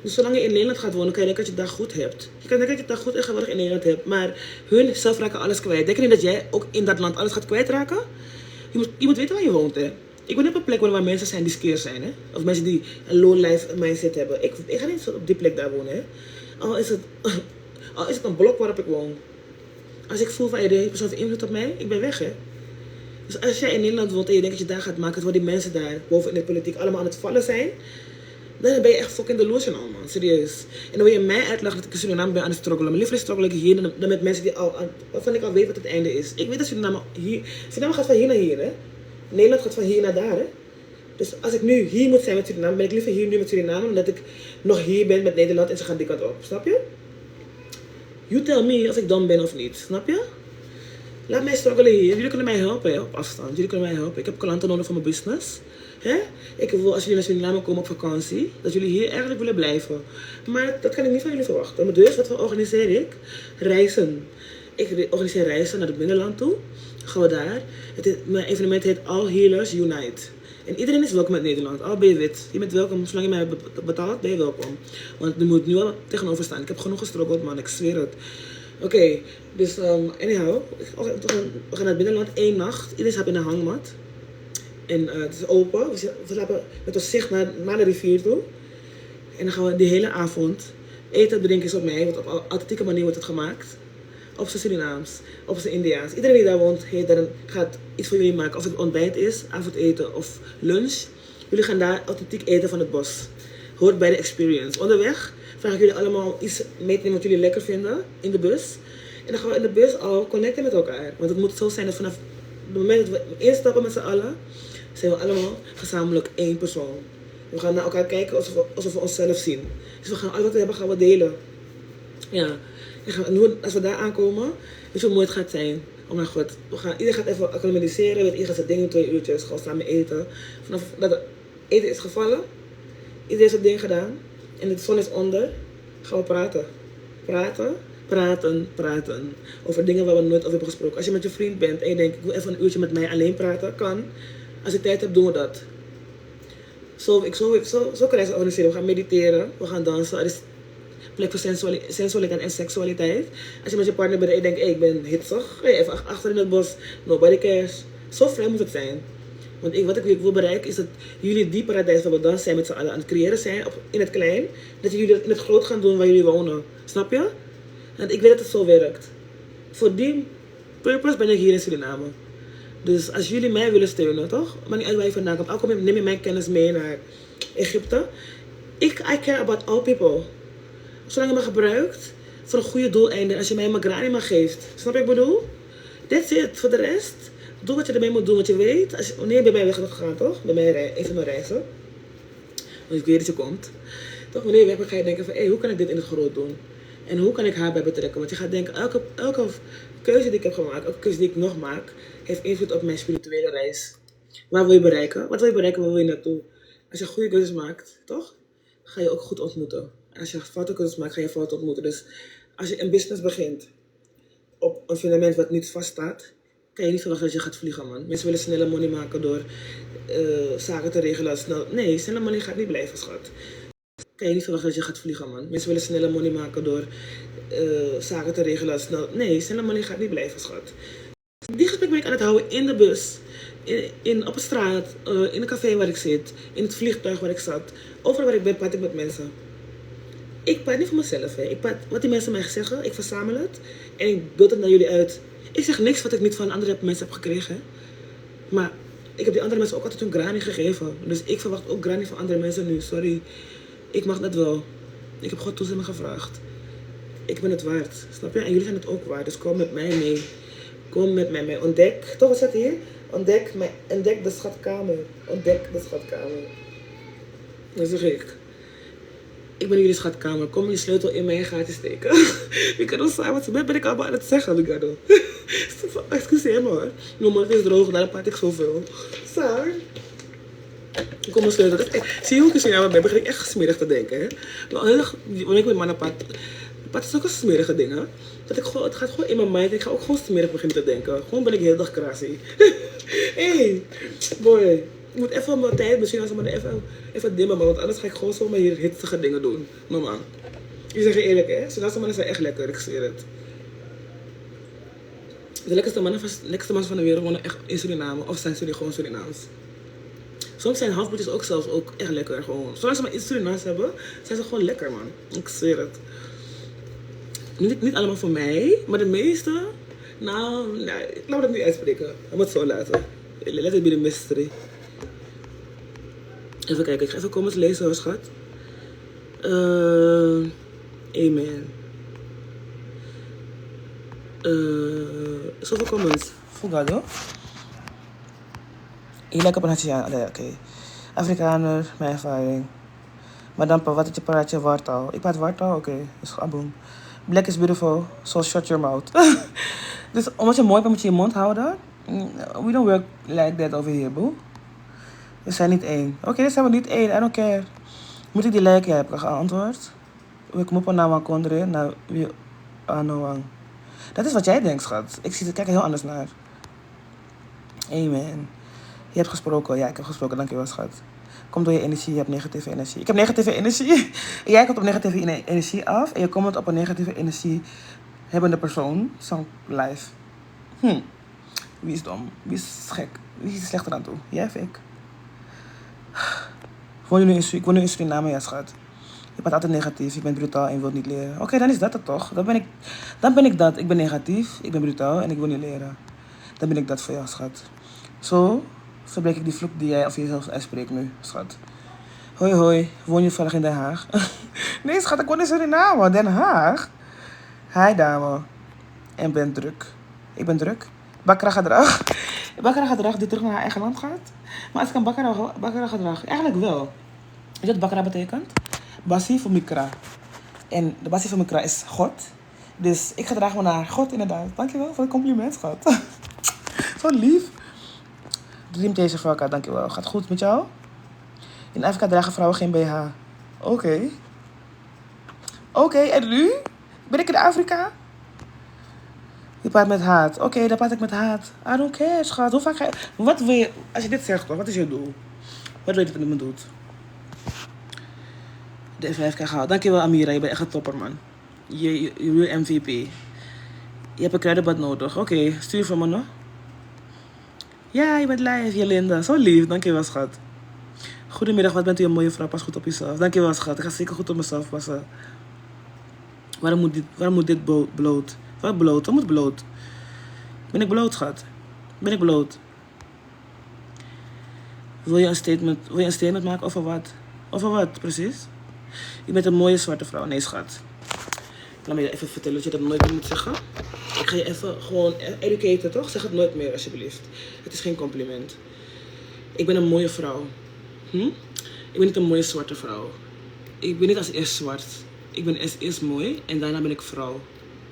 [SPEAKER 1] Dus zolang je in Nederland gaat wonen, kan je denken dat je het daar goed hebt. Je kan denken dat je het daar goed en geweldig in Nederland hebt. Maar hun zelf raken alles kwijt. Denk je niet dat jij ook in dat land alles gaat kwijtraken? Je moet weten waar je woont, hè. Ik ben op een plek waar mensen zijn die skeer zijn, hè. Of mensen die een low-life mindset hebben. Ik ga niet op die plek daar wonen, hè. Al is het een blok waarop ik woon. Als ik voel van, deze persoon heeft invloed op mij, ik ben weg, hè. Dus als jij in Nederland woont en je denkt dat je daar gaat maken, terwijl die mensen daar boven in de politiek allemaal aan het vallen zijn, dan ben je echt fucking delusional, man. Serieus. En dan wil je mij uitleggen dat ik in Suriname ben aan het struggelen. Maar liever struggle ik hier dan met mensen waarvan ik al weet wat het einde is. Ik weet dat Suriname gaat van hier naar hier, hè. Nederland gaat van hier naar daar, hè. Dus als ik nu hier moet zijn met Suriname, ben ik liever hier nu met Suriname, dan dat ik nog hier ben met Nederland en ze gaan die kant op. Snap je? You tell me of ik dom ben of niet. Snap je? Laat mij struggelen hier. Jullie kunnen mij helpen, hè, op afstand. Jullie kunnen mij helpen. Ik heb klanten nodig voor mijn business. Hè? Ik wil, als jullie naar Suriname komen op vakantie, dat jullie hier eigenlijk willen blijven. Maar dat kan ik niet van jullie verwachten. Dus wat organiseer ik? Reizen. Ik organiseer reizen naar het binnenland toe. Gaan we daar. Mijn evenement heet All Healers Unite. En iedereen is welkom in Nederland, al ben je wit. Je bent welkom, zolang je mij betaalt, ben je welkom. Want er moet nu wel tegenover staan. Ik heb genoeg gestruggeld, man, ik zweer het. Oké, dus anyhow, we gaan naar het binnenland 1 nacht. Iedereen slaapt in een hangmat. En het is open, we slapen met ons zicht naar de rivier toe. En dan gaan we die hele avond eten, drinken is op mij, want op authentieke manier wordt het gemaakt. Op zijn Surinaams, op zijn Indiaans. Iedereen die daar woont gaat iets voor jullie maken. Of het ontbijt is, avondeten of lunch. Jullie gaan daar authentiek eten van het bos. Hoort bij de experience. Onderweg vraag ik jullie allemaal iets mee te nemen wat jullie lekker vinden in de bus. En dan gaan we in de bus al connecten met elkaar. Want het moet zo zijn dat vanaf het moment dat we instappen met z'n allen, zijn we allemaal gezamenlijk 1 persoon. We gaan naar elkaar kijken alsof we onszelf zien. Dus we gaan alles wat we hebben gaan we delen. Ja. En als we daar aankomen, weet je hoe mooi het gaat zijn. Oh mijn god. Iedereen gaat even acclimatiseren. Iedereen gaat zijn dingen 2 uurtjes. Gewoon samen eten. Vanaf dat het eten is gevallen. Iedereen heeft zijn ding gedaan. En de zon is onder. Gaan we praten. Praten. Over dingen waar we nooit over hebben gesproken. Als je met je vriend bent en je denkt, ik wil even een uurtje met mij alleen praten. Kan. Als je tijd hebt, doen we dat. Zo kan je ze organiseren. We gaan mediteren. We gaan dansen. Er is plek voor sensualiteit en seksualiteit. Als je met je partner bent en je denkt, ik ben hitsig. Ga je even achter in het bos. Nobody cares. Zo vrij moet het zijn. Want wat ik wil bereiken is dat jullie die paradijs waar we dan zijn met z'n allen aan het creëren zijn. In het klein. Dat jullie dat in het groot gaan doen waar jullie wonen. Snap je? Want ik weet dat het zo werkt. Voor die purpose ben ik hier in Suriname. Dus als jullie mij willen steunen, toch? Maar niet uit waar je vandaan komt. Elke neem je mijn kennis mee naar Egypte. I care about all people. Zolang je me gebruikt voor een goede doeleinde. Als je mij een grani maar geeft. Snap je wat ik bedoel? That's it. Voor de rest, doe wat je ermee moet doen. Want je weet, wanneer je bij mij weg bent gegaan, toch? Bij mij een van mijn reizen. Want ik weet dat je komt. Toch? Wanneer je weg bent, ga je denken van, hoe kan ik dit in het groot doen? En hoe kan ik haar bij betrekken? Want je gaat denken, elke keuze die ik heb gemaakt, elke keuze die ik nog maak, heeft invloed op mijn spirituele reis. Waar wil je bereiken? Wat wil je bereiken? Waar wil je naartoe? Als je goede keuzes maakt, toch? Ga je ook goed ontmoeten. En als je foute keuzes maakt, ga je fouten ontmoeten. Dus als je een business begint op een fundament wat niet vaststaat, kan je niet verwachten dat je gaat vliegen, man. Mensen willen snelle money maken door zaken te regelen. Nee, snelle money gaat niet blijven, schat. Kan je niet verwachten dat je gaat vliegen, man. Mensen willen snelle money maken door zaken te regelen. Nee, snelle money gaat niet blijven, schat. Die gesprek ben ik aan het houden in de bus, op de straat, in een café waar ik zit, in het vliegtuig waar ik zat. Overal waar ik ben, praat ik met mensen. Ik praat niet voor mezelf, hè. Wat die mensen mij zeggen, ik verzamel het en ik beeld het naar jullie uit. Ik zeg niks wat ik niet van andere mensen heb gekregen. Hè. Maar ik heb die andere mensen ook altijd hun granny gegeven. Dus ik verwacht ook granny van andere mensen nu. Sorry, ik mag dat wel. Ik heb God toestemming gevraagd. Ik ben het waard, snap je? En jullie zijn het ook waard, dus kom met mij mee. Kom met mij mee. Ontdek, toch wat staat hier? Ontdek de schatkamer. Ontdek de schatkamer. Dan zeg ik. Ik ben jullie schatkamer. Kom je sleutel in mijn gaatje steken. We kunnen samen. Wat ben ik allemaal aan het zeggen, Lucado? Excuseer me hoor. Noem maar, het is droog. Daarom praat ik zoveel. Saar. Ik kom mijn sleutel. Zie je hoe ik Suriname ben? Begin ik echt smerig te denken. Hè? Wanneer ik met mannen praat. Praat is ook een smerige ding, hè? Het gaat gewoon in mijn mind. Ik ga ook gewoon smerig beginnen te denken. Gewoon ben ik heel dag krasie. Hey, boy. Ik moet even mijn tijd, misschien als we maar even dimmen, want anders ga ik gewoon zomaar hier hitsige dingen doen. Mama. Ik zeg je eerlijk, hè? Surinaamse mannen zijn echt lekker, ik zweer het. De lekkerste mannen van de wereld wonen echt in Suriname. Of zijn jullie gewoon Surinaams. Soms zijn halfbroertjes ook zelfs ook echt lekker, gewoon. Zolang ze maar iets Surinaams hebben, zijn ze gewoon lekker, man. Ik zweer het. Niet allemaal voor mij, maar de meeste, nou, ik laat me dat niet uitspreken. Ik moet het zo laten. Let it be the mystery. Even kijken, ik ga even comments lezen hoor, schat. Amen. Zoveel comments. Fogado. Je lijkt op een Haitiaan. Oké. Afrikaner, mijn ervaring. Maar dan praat je wartaal. Ik praat wartaal? Oké. Dus aboom. Black is beautiful, so shut your mouth. Dus omdat je mooi bent, moet je je mond houden. We don't work like that over here, boo. We zijn niet één. Oké, zijn we niet één. I don't care. Moet ik die lijken hebben? Geantwoord. Ik moet op naam konderen naar wie Anoang. Dat is wat jij denkt, schat. Ik kijk er heel anders naar. Amen. Je hebt gesproken. Ja, ik heb gesproken. Dankjewel, schat. Komt door je energie. Je hebt negatieve energie. Ik heb negatieve energie. Jij komt op negatieve energie af. En je komt op een negatieve energie hebbende persoon. Zo'n live. Wie is dom? Wie is gek? Wie is er slechter aan toe? Jij of ik? Ik woon nu in Suriname, ja, schat. Je bent altijd negatief. Je bent brutaal en je wilt niet leren. Oké, dan is dat het toch. Dan ben ik dat. Ik ben negatief. Ik ben brutaal en ik wil niet leren. Dan ben ik dat voor jou, schat. Zo verbreek ik die vloek die jij of jezelf uitspreekt nu, schat. Hoi, hoi. Woon je toevallig in Den Haag? Nee, schat, ik woon in Suriname. Den Haag? Hi, dame. En ben druk. Ik ben druk. Bakra gedrag. Bakra gedrag die terug naar haar eigen land gaat. Maar als ik een bakra gedrag... Eigenlijk wel. Weet je wat bakra betekent? Basi voor mikra. En de basi voor mikra is God. Dus ik gedraag me naar God, inderdaad. Dankjewel voor het compliment, schat. Zo lief. Dream deze voor elkaar, dankjewel. Gaat goed met jou? In Afrika dragen vrouwen geen BH. Oké, en nu? Ben ik in Afrika? Je praat met haat. Oké, dan praat ik met haat. I don't care, schat. Hoe vaak ga je... Wat wil je... Als je dit zegt, toch? Wat is je doel? Wat wil je dat het met me doet? De F5 gehaald. Dankjewel, Amira. Je bent echt een topper, man. Je MVP. Je hebt een kruidenbad nodig. Oké, stuur voor me nog. Ja, je bent live, Jelinda. Zo lief. Dankjewel, schat. Goedemiddag, wat bent u een mooie vrouw. Pas goed op jezelf. Dankjewel, schat. Ik ga zeker goed op mezelf passen. Waarom moet dit bloot? Wat bloot? Wat moet bloot? Ben ik bloot, schat? Ben ik bloot? Wil je een statement maken over wat? Over wat, precies? Je bent een mooie zwarte vrouw. Nee, schat. Laat me je even vertellen dat je dat nooit meer moet zeggen. Ik ga je even gewoon educaten, toch? Zeg het nooit meer, alsjeblieft. Het is geen compliment. Ik ben een mooie vrouw. Ik ben niet een mooie zwarte vrouw. Ik ben niet als eerst zwart. Ik ben eerst mooi en daarna ben ik vrouw.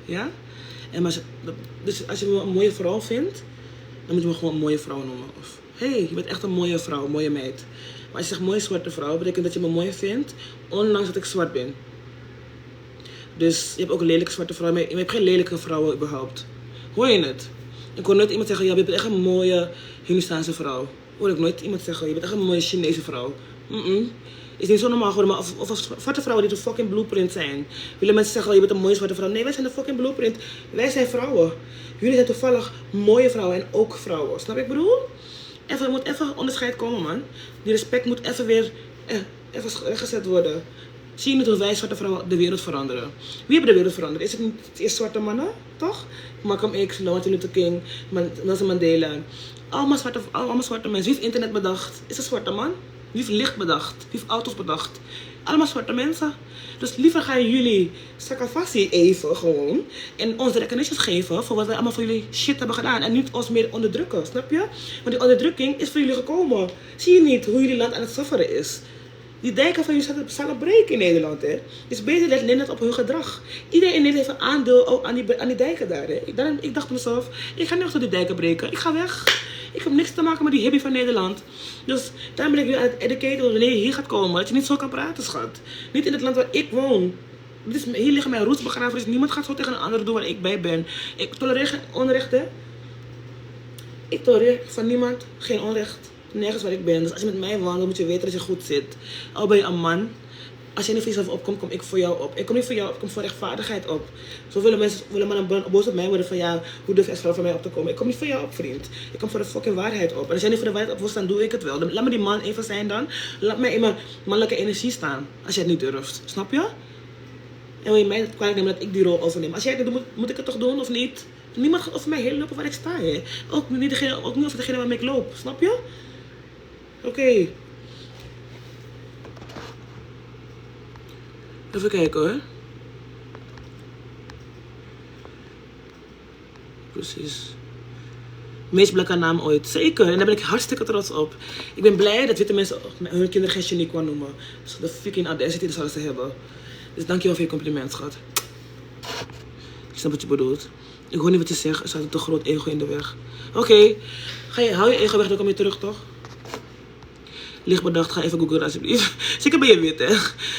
[SPEAKER 1] Ja? Dus als je me een mooie vrouw vindt, dan moet je me gewoon een mooie vrouw noemen. Of, hey, je bent echt een mooie vrouw, een mooie meid. Maar als je zegt mooie zwarte vrouw, betekent dat je me mooi vindt, ondanks dat ik zwart ben. Dus je hebt ook een lelijke zwarte vrouw, maar je hebt geen lelijke vrouwen überhaupt. Hoor je het? Ik hoor nooit iemand zeggen, ja, je bent echt een mooie Hindustaanse vrouw. Hoor ik nooit iemand zeggen, je bent echt een mooie Chinese vrouw. Is niet zo normaal geworden, maar of zwarte vrouwen die de fucking blueprint zijn. Willen mensen zeggen, je bent een mooie zwarte vrouw. Nee, wij zijn de fucking blueprint. Wij zijn vrouwen. Jullie zijn toevallig mooie vrouwen en ook vrouwen. Snap je wat ik bedoel? Er moet even onderscheid komen, man. Die respect moet even weer even gezet worden. Zie je niet hoe wij zwarte vrouwen de wereld veranderen? Wie hebben de wereld veranderd? Is het niet eerst zwarte mannen? Toch? Malcolm X, Martin Luther King, Nelson Mandela. Allemaal zwarte mensen. Wie heeft internet bedacht? Is een zwarte man? Wie heeft licht bedacht? Wie heeft auto's bedacht? Allemaal zwarte mensen. Dus liever gaan jullie sakafassi even gewoon. En ons de recognition geven voor wat wij allemaal voor jullie shit hebben gedaan. En niet ons meer onderdrukken, snap je? Want die onderdrukking is voor jullie gekomen. Zie je niet hoe jullie land aan het sufferen is? Die dijken van jullie staan op breken in Nederland, hè. Dus beter let net op hun gedrag. Iedereen in Nederland heeft een aandeel aan die dijken daar, hè. Ik dacht mezelf, ik ga niet nog door die dijken breken. Ik ga weg. Ik heb niks te maken met die hippie van Nederland. Dus daarom ben ik nu aan het educaten wanneer je hier gaat komen. Dat je niet zo kan praten, schat. Niet in het land waar ik woon. Hier liggen mijn roots begraven. Dus niemand gaat zo tegen een ander doen waar ik bij ben. Ik tolereer geen onrecht, hè. Ik tolereer van niemand geen onrecht. Nergens waar ik ben. Dus als je met mij wandelt, moet je weten dat je goed zit. Al ben je een man. Als je niet voor jezelf opkomt, kom ik voor jou op. Ik kom niet voor jou op, ik kom voor rechtvaardigheid op. Zo willen mannen boos op mij worden van ja, hoe durf je als vrouw voor mij op te komen? Ik kom niet voor jou op, vriend. Ik kom voor de fucking waarheid op. En als jij niet voor de waarheid op wil staan, doe ik het wel. Laat me die man even zijn dan. Laat mij in mijn mannelijke energie staan. Als jij het niet durft. Snap je? En wil je mij kwalijk nemen dat ik die rol overneem? Als jij het doet, moet ik het toch doen of niet? Niemand gaat over mij heen lopen waar ik sta, hè. Ook niet over degene waarmee ik loop. Snap je? Oké. Even kijken hoor. Precies. Meest blakke naam ooit. Zeker. En daar ben ik hartstikke trots op. Ik ben blij dat witte mensen hun kinderen geen genie kan noemen. Dus de fucking audacity zouden ze hebben. Dus dankjewel voor je compliment, schat. Ik snap wat je bedoelt. Ik hoor niet wat je zegt. Er staat een te groot ego in de weg. Oké. Hou je ego weg, dan kom je terug, toch? Licht bedacht, ga even googlen alsjeblieft. Zeker ben je wit, hè. Je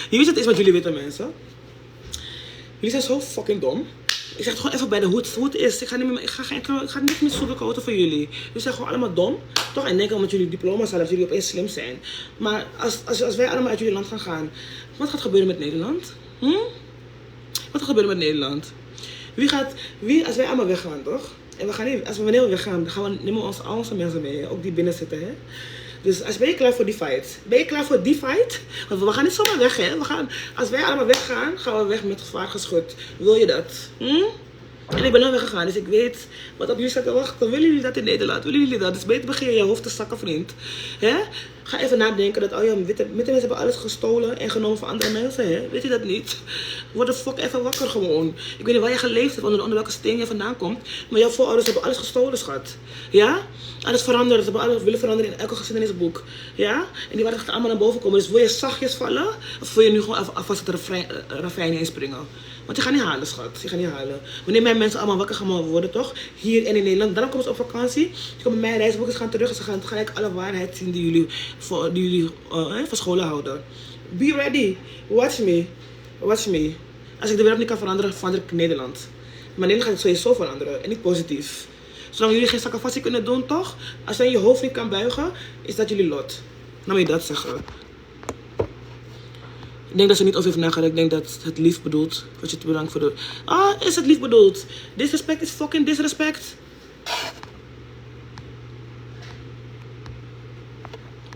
[SPEAKER 1] weet wat het is met jullie witte mensen. Jullie zijn zo fucking dom. Ik zeg het gewoon even bij de hoe het is. Ik ga niet meer sugarcoaten voor jullie. Jullie zijn gewoon allemaal dom. Toch? En denken omdat jullie diploma's hebben, dat jullie opeens slim zijn. Maar als wij allemaal uit jullie land gaan, wat gaat gebeuren met Nederland? Wat gaat gebeuren met Nederland? Als wij allemaal weggaan, toch? En wanneer we weggaan, nemen we al onze mensen mee. Ook die binnen zitten, hè? Dus ben je klaar voor die fight? Ben je klaar voor die fight? Want we gaan niet zomaar weg, hè? Als wij allemaal weggaan, gaan we weg met gevaar geschut. Wil je dat? En ik ben al weggegaan, dus ik weet wat op jullie staat te wachten. Willen jullie dat in Nederland? Willen jullie dat? Dus beter begin je hoofd te zakken, vriend. Hè? Ga even nadenken dat, witte mensen hebben alles gestolen en genomen van andere mensen, hè? Weet je dat niet? Word de fuck even wakker gewoon. Ik weet niet waar je geleefd hebt, onder welke steen je vandaan komt. Maar jouw voorouders hebben alles gestolen, schat. Ja? Alles veranderd. Ze hebben alles willen veranderen in elke geschiedenisboek. Ja? En die waren echt allemaal naar boven komen. Dus wil je zachtjes vallen? Of wil je nu gewoon alvast het ravijn inspringen? Want je gaat niet halen, schat. Je gaat niet halen. Wanneer mijn mensen allemaal wakker gaan worden, toch? Hier en in Nederland. Dan komen ze op vakantie. Ze komen bij mijn reisboekjes gaan terug. En ze gaan gelijk alle waarheid zien die jullie verscholen houden. Be ready. Watch me. Watch me. Als ik de wereld niet kan veranderen, verander ik Nederland. Maar Nederland gaat het sowieso veranderen. En niet positief. Zolang jullie geen sakafassie kunnen doen, toch? Als jij je hoofd niet kan buigen, is dat jullie lot. Dan moet je dat zeggen. Ik denk dat ze niet over heeft nagedacht. Ik denk dat het lief bedoelt. Dat je het bedankt voor de... is het lief bedoeld? Disrespect is fucking disrespect.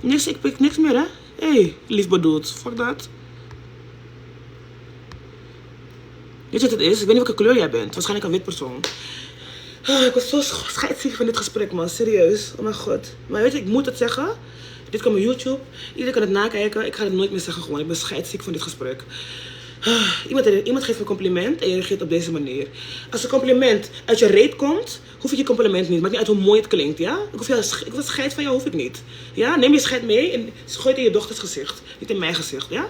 [SPEAKER 1] Ik pik niks meer, hè? Hey, lief bedoeld. Fuck dat. Weet je wat het is? Ik weet niet welke kleur jij bent. Waarschijnlijk een wit persoon. Ik was zo scheidsziek van dit gesprek, man. Serieus. Oh mijn god. Maar weet je, ik moet het zeggen. Dit komt op YouTube. Iedereen kan het nakijken. Ik ga het nooit meer zeggen gewoon. Ik ben scheidsziek van dit gesprek. Iemand geeft een compliment en je reageert op deze manier. Als een compliment uit je reet komt, hoef je compliment niet. Maakt niet uit hoe mooi het klinkt, ja? Ik wil scheid van jou, hoef ik niet. Ja? Neem je scheid mee en gooi het in je dochters gezicht. Niet in mijn gezicht, ja?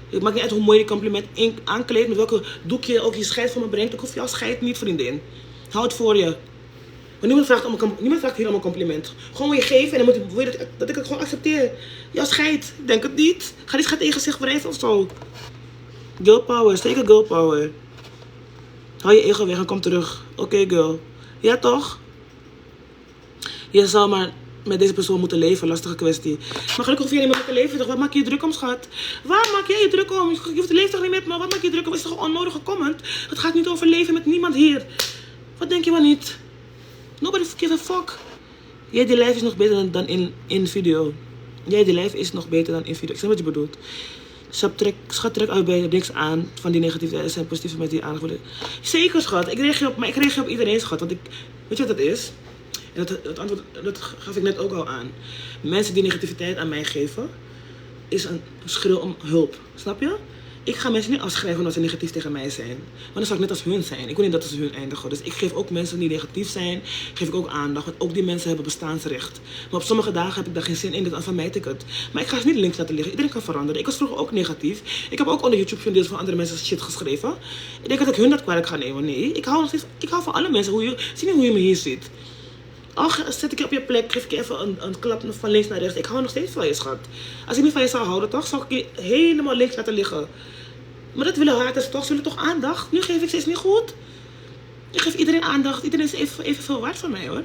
[SPEAKER 1] Het maakt niet uit hoe mooi je compliment aankleedt, met welke doekje je ook je scheid voor me brengt. Ik hoef jouw scheid niet, vriendin. Hou het voor je. Maar niemand vraagt hier om een compliment. Gewoon wil je geven en dan wil je dat ik het gewoon accepteer. Jouw scheid, denk het niet. Ga die scheid in je gezicht wrijven of zo. Girl power, zeker girl power. Hou je ego weg en kom terug. Oké, girl. Ja toch? Je zou maar met deze persoon moeten leven, lastige kwestie. Maar gelukkig hoef je niet meer te leven, toch? Wat maak je je druk om, schat? Waar maak jij je druk om? Je hoeft te leven toch niet met, maar wat maak je je druk om? Is toch een onnodige comment? Het gaat niet over leven met niemand hier. Wat denk je wel niet? Nobody gives a fuck. Jij die lijf is nog beter dan in video. Jij die lijf is nog beter dan in video. Ik snap wat je bedoelt. Schat, trek uit bij niks aan van die negativiteit. Er zijn positieve mensen die aandacht willen. Zeker, schat. Ik reageer op iedereen, schat. Want weet je wat dat is? En dat antwoord, dat gaf ik net ook al aan. Mensen die negativiteit aan mij geven, is een schreeuw om hulp. Snap je? Ik ga mensen niet afschrijven omdat ze negatief tegen mij zijn. Want dan zou ik net als hun zijn. Ik wil niet dat ze hun eindigen. Dus ik geef ook mensen die negatief zijn, geef ik ook aandacht. Want ook die mensen hebben bestaansrecht. Maar op sommige dagen heb ik daar geen zin in. Dan vermijd ik het. Maar ik ga ze niet links laten liggen. Iedereen kan veranderen. Ik was vroeger ook negatief. Ik heb ook onder YouTube video's van andere mensen shit geschreven. Ik denk dat ik hun dat kwalijk ga nemen. Nee, ik hou van alle mensen. Zie niet hoe je me hier ziet. Al zet ik je op je plek, geef ik je even een klap van links naar rechts. Ik hou nog steeds van je, schat. Als ik niet van je zou houden, toch, zou ik je helemaal links laten liggen. Maar dat willen haters toch? Ze willen toch aandacht? Nu geef ik steeds niet goed. Ik geef iedereen aandacht. Iedereen is even veel waard van mij, hoor.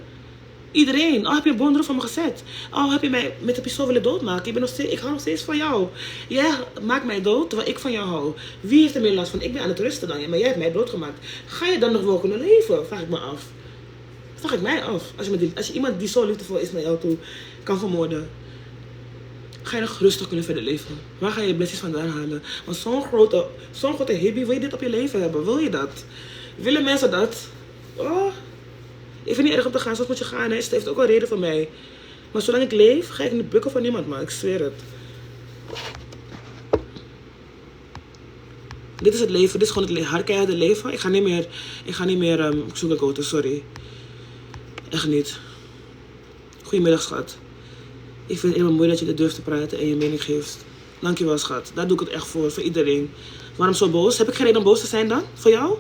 [SPEAKER 1] Iedereen. Al heb je een boom erop van me gezet. Al heb je mij met een pistool willen doodmaken. Ik hou nog steeds van jou. Jij maakt mij dood terwijl ik van jou hou. Wie heeft er meer last van? Ik ben aan het rusten dan. Maar jij hebt mij doodgemaakt. Ga je dan nog wel kunnen leven? Vraag ik me af. Vraag ik mij af. Als je iemand die zo liefdevol is naar jou toe kan vermoorden, ga je nog rustig kunnen verder leven. Waar ga je je blessings vandaan halen? Want zo'n grote hippie, wil je dit op je leven hebben? Wil je dat? Willen mensen dat? Oh, ik vind het niet erg om te gaan, zoals moet je gaan. Hè? Het heeft ook een reden voor mij. Maar zolang ik leef, ga ik niet bukken voor niemand, maar ik zweer het. Dit is het leven, dit is gewoon het hardkeiharde leven. Ik ga niet meer sugarcoaten, sorry. Echt niet. Goedemiddag, schat. Ik vind het helemaal mooi dat je dit durft te praten en je mening geeft. Dankjewel, schat. Daar doe ik het echt voor iedereen. Waarom zo boos? Heb ik geen reden om boos te zijn dan? Voor jou?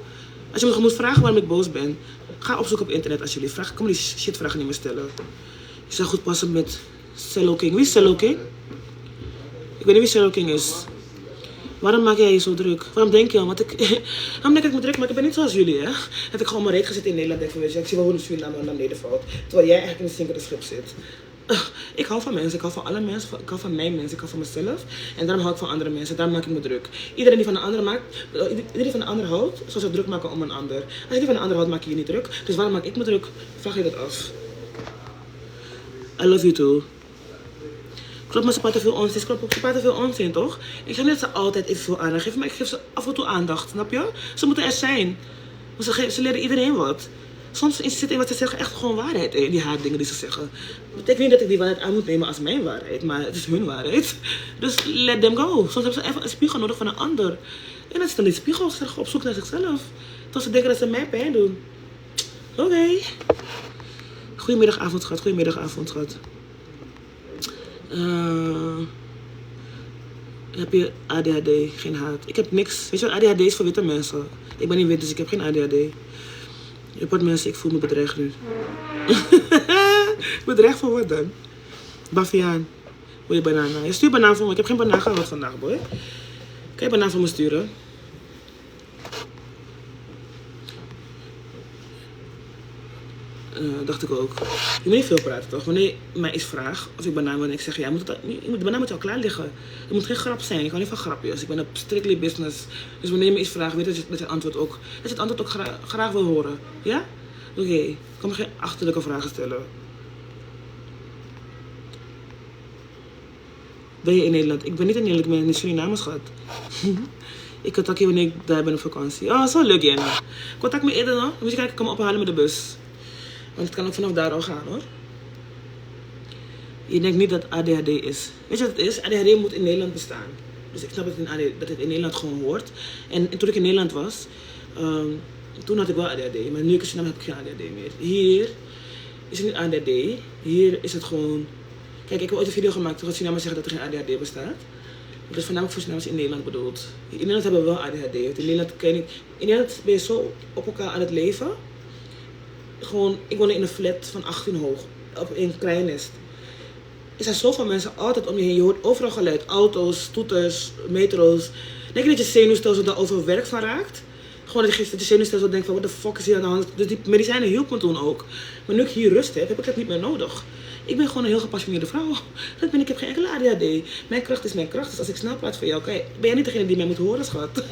[SPEAKER 1] Als je me moet vragen waarom ik boos ben, ga opzoeken op internet alsjeblieft. Ik kan me die shitvragen niet meer stellen. Je zou goed passen met Cello King. Wie is Cello King? Ik weet niet wie Cello King is. Waarom maak jij je zo druk? Waarom denk je? Want waarom denk ik me druk? Maar ik ben niet zoals jullie, hè? Dat ik gewoon mijn reet ga zitten in Nederland en denk van, weet je, ik zie wel hoe de Suriname naar beneden valt. Terwijl jij eigenlijk in een zinkende schip zit. Ik hou van mensen, ik hou van alle mensen, ik hou van mijn mensen, ik hou van mezelf. En daarom hou ik van andere mensen, daarom maak ik me druk. Iedereen die van een ander houdt, zal zich druk maken om een ander. Als je niet van een ander houdt, maak je je niet druk. Dus waarom maak ik me druk? Vraag je dat af. I love you too. Klopt, maar ze praten veel onzin. Ze praten veel onzin, toch? Ik zeg niet dat ze altijd evenveel aandacht geven, maar ik geef ze af en toe aandacht, snap je? Ze moeten er zijn. Want ze leren iedereen wat. Soms zit in wat ze zeggen echt gewoon waarheid in die haatdingen die ze zeggen. Dat betekent niet dat ik die waarheid aan moet nemen als mijn waarheid, maar het is hun waarheid. Dus let them go. Soms hebben ze even een spiegel nodig van een ander. En dat is dan die spiegel, ze zijn op zoek naar zichzelf. Tot ze denken dat ze mij pijn doen. Oké. Goedemiddag, avond, schat. Goedemiddag, avond, schat. Heb je ADHD? Geen haat. Ik heb niks. Weet je wat, ADHD is voor witte mensen. Ik ben niet wit, dus ik heb geen ADHD. Report mensen, ik voel me bedreigd nu. Bedreigd voor wat dan? Baviaan. Wil je banaan? Je stuurt banaan voor me. Ik heb geen banaan gehad vandaag, boy. Kan je banaan voor me sturen? Dacht ik ook. Je moet niet veel praten, toch? Wanneer je mij iets vraagt, of ik banaan wil en ik zeg, ja, de banaan moet al klaar liggen. Het moet geen grap zijn. Ik hou niet van grapjes. Ik ben op strictly business. Dus wanneer je me iets vraagt, weet dat je het antwoord ook, graag wil horen. Ja? Oké. Ik kan me geen achterlijke vragen stellen. Ben je in Nederland? Ik ben niet in Nederland, ik ben in Suriname, schat. Ik contact je wanneer ik daar ben op vakantie. Oh, zo leuk, Jenna. Contact me eerder nog. Dan moet je kijken, ik kan me ophalen met de bus. Want het kan ook vanaf daar al gaan, hoor. Je denkt niet dat ADHD is. Weet je wat het is? ADHD moet in Nederland bestaan. Dus ik snap dat het in Nederland gewoon hoort. En toen ik in Nederland was, toen had ik wel ADHD. Maar nu ik in Suriname heb ik geen ADHD meer. Hier is het niet ADHD. Hier is het gewoon... Kijk, ik heb ooit een video gemaakt toen Suriname zeggen dat er geen ADHD bestaat. Dat is voornamelijk voor Surinamers in Nederland bedoeld. In Nederland hebben we wel ADHD. In Nederland ben je zo op elkaar aan het leven. Gewoon, ik woon in een flat van 18 hoog. In een klein nest. Er zijn zoveel mensen altijd om je heen. Je hoort overal geluid. Auto's, toeters, metro's. Denk je dat je zenuwstelsel daar overwerkt van raakt? Gewoon dat je zenuwstelsel denkt van, what the fuck is hier aan de hand? Dus die medicijnen hielpen toen ook. Maar nu ik hier rust heb ik dat niet meer nodig. Ik ben gewoon een heel gepassioneerde vrouw. Dat ben ik. Ik heb geen enkele ADHD. Mijn kracht is mijn kracht. Dus als ik snel praat voor jou, ben jij niet degene die mij moet horen, schat.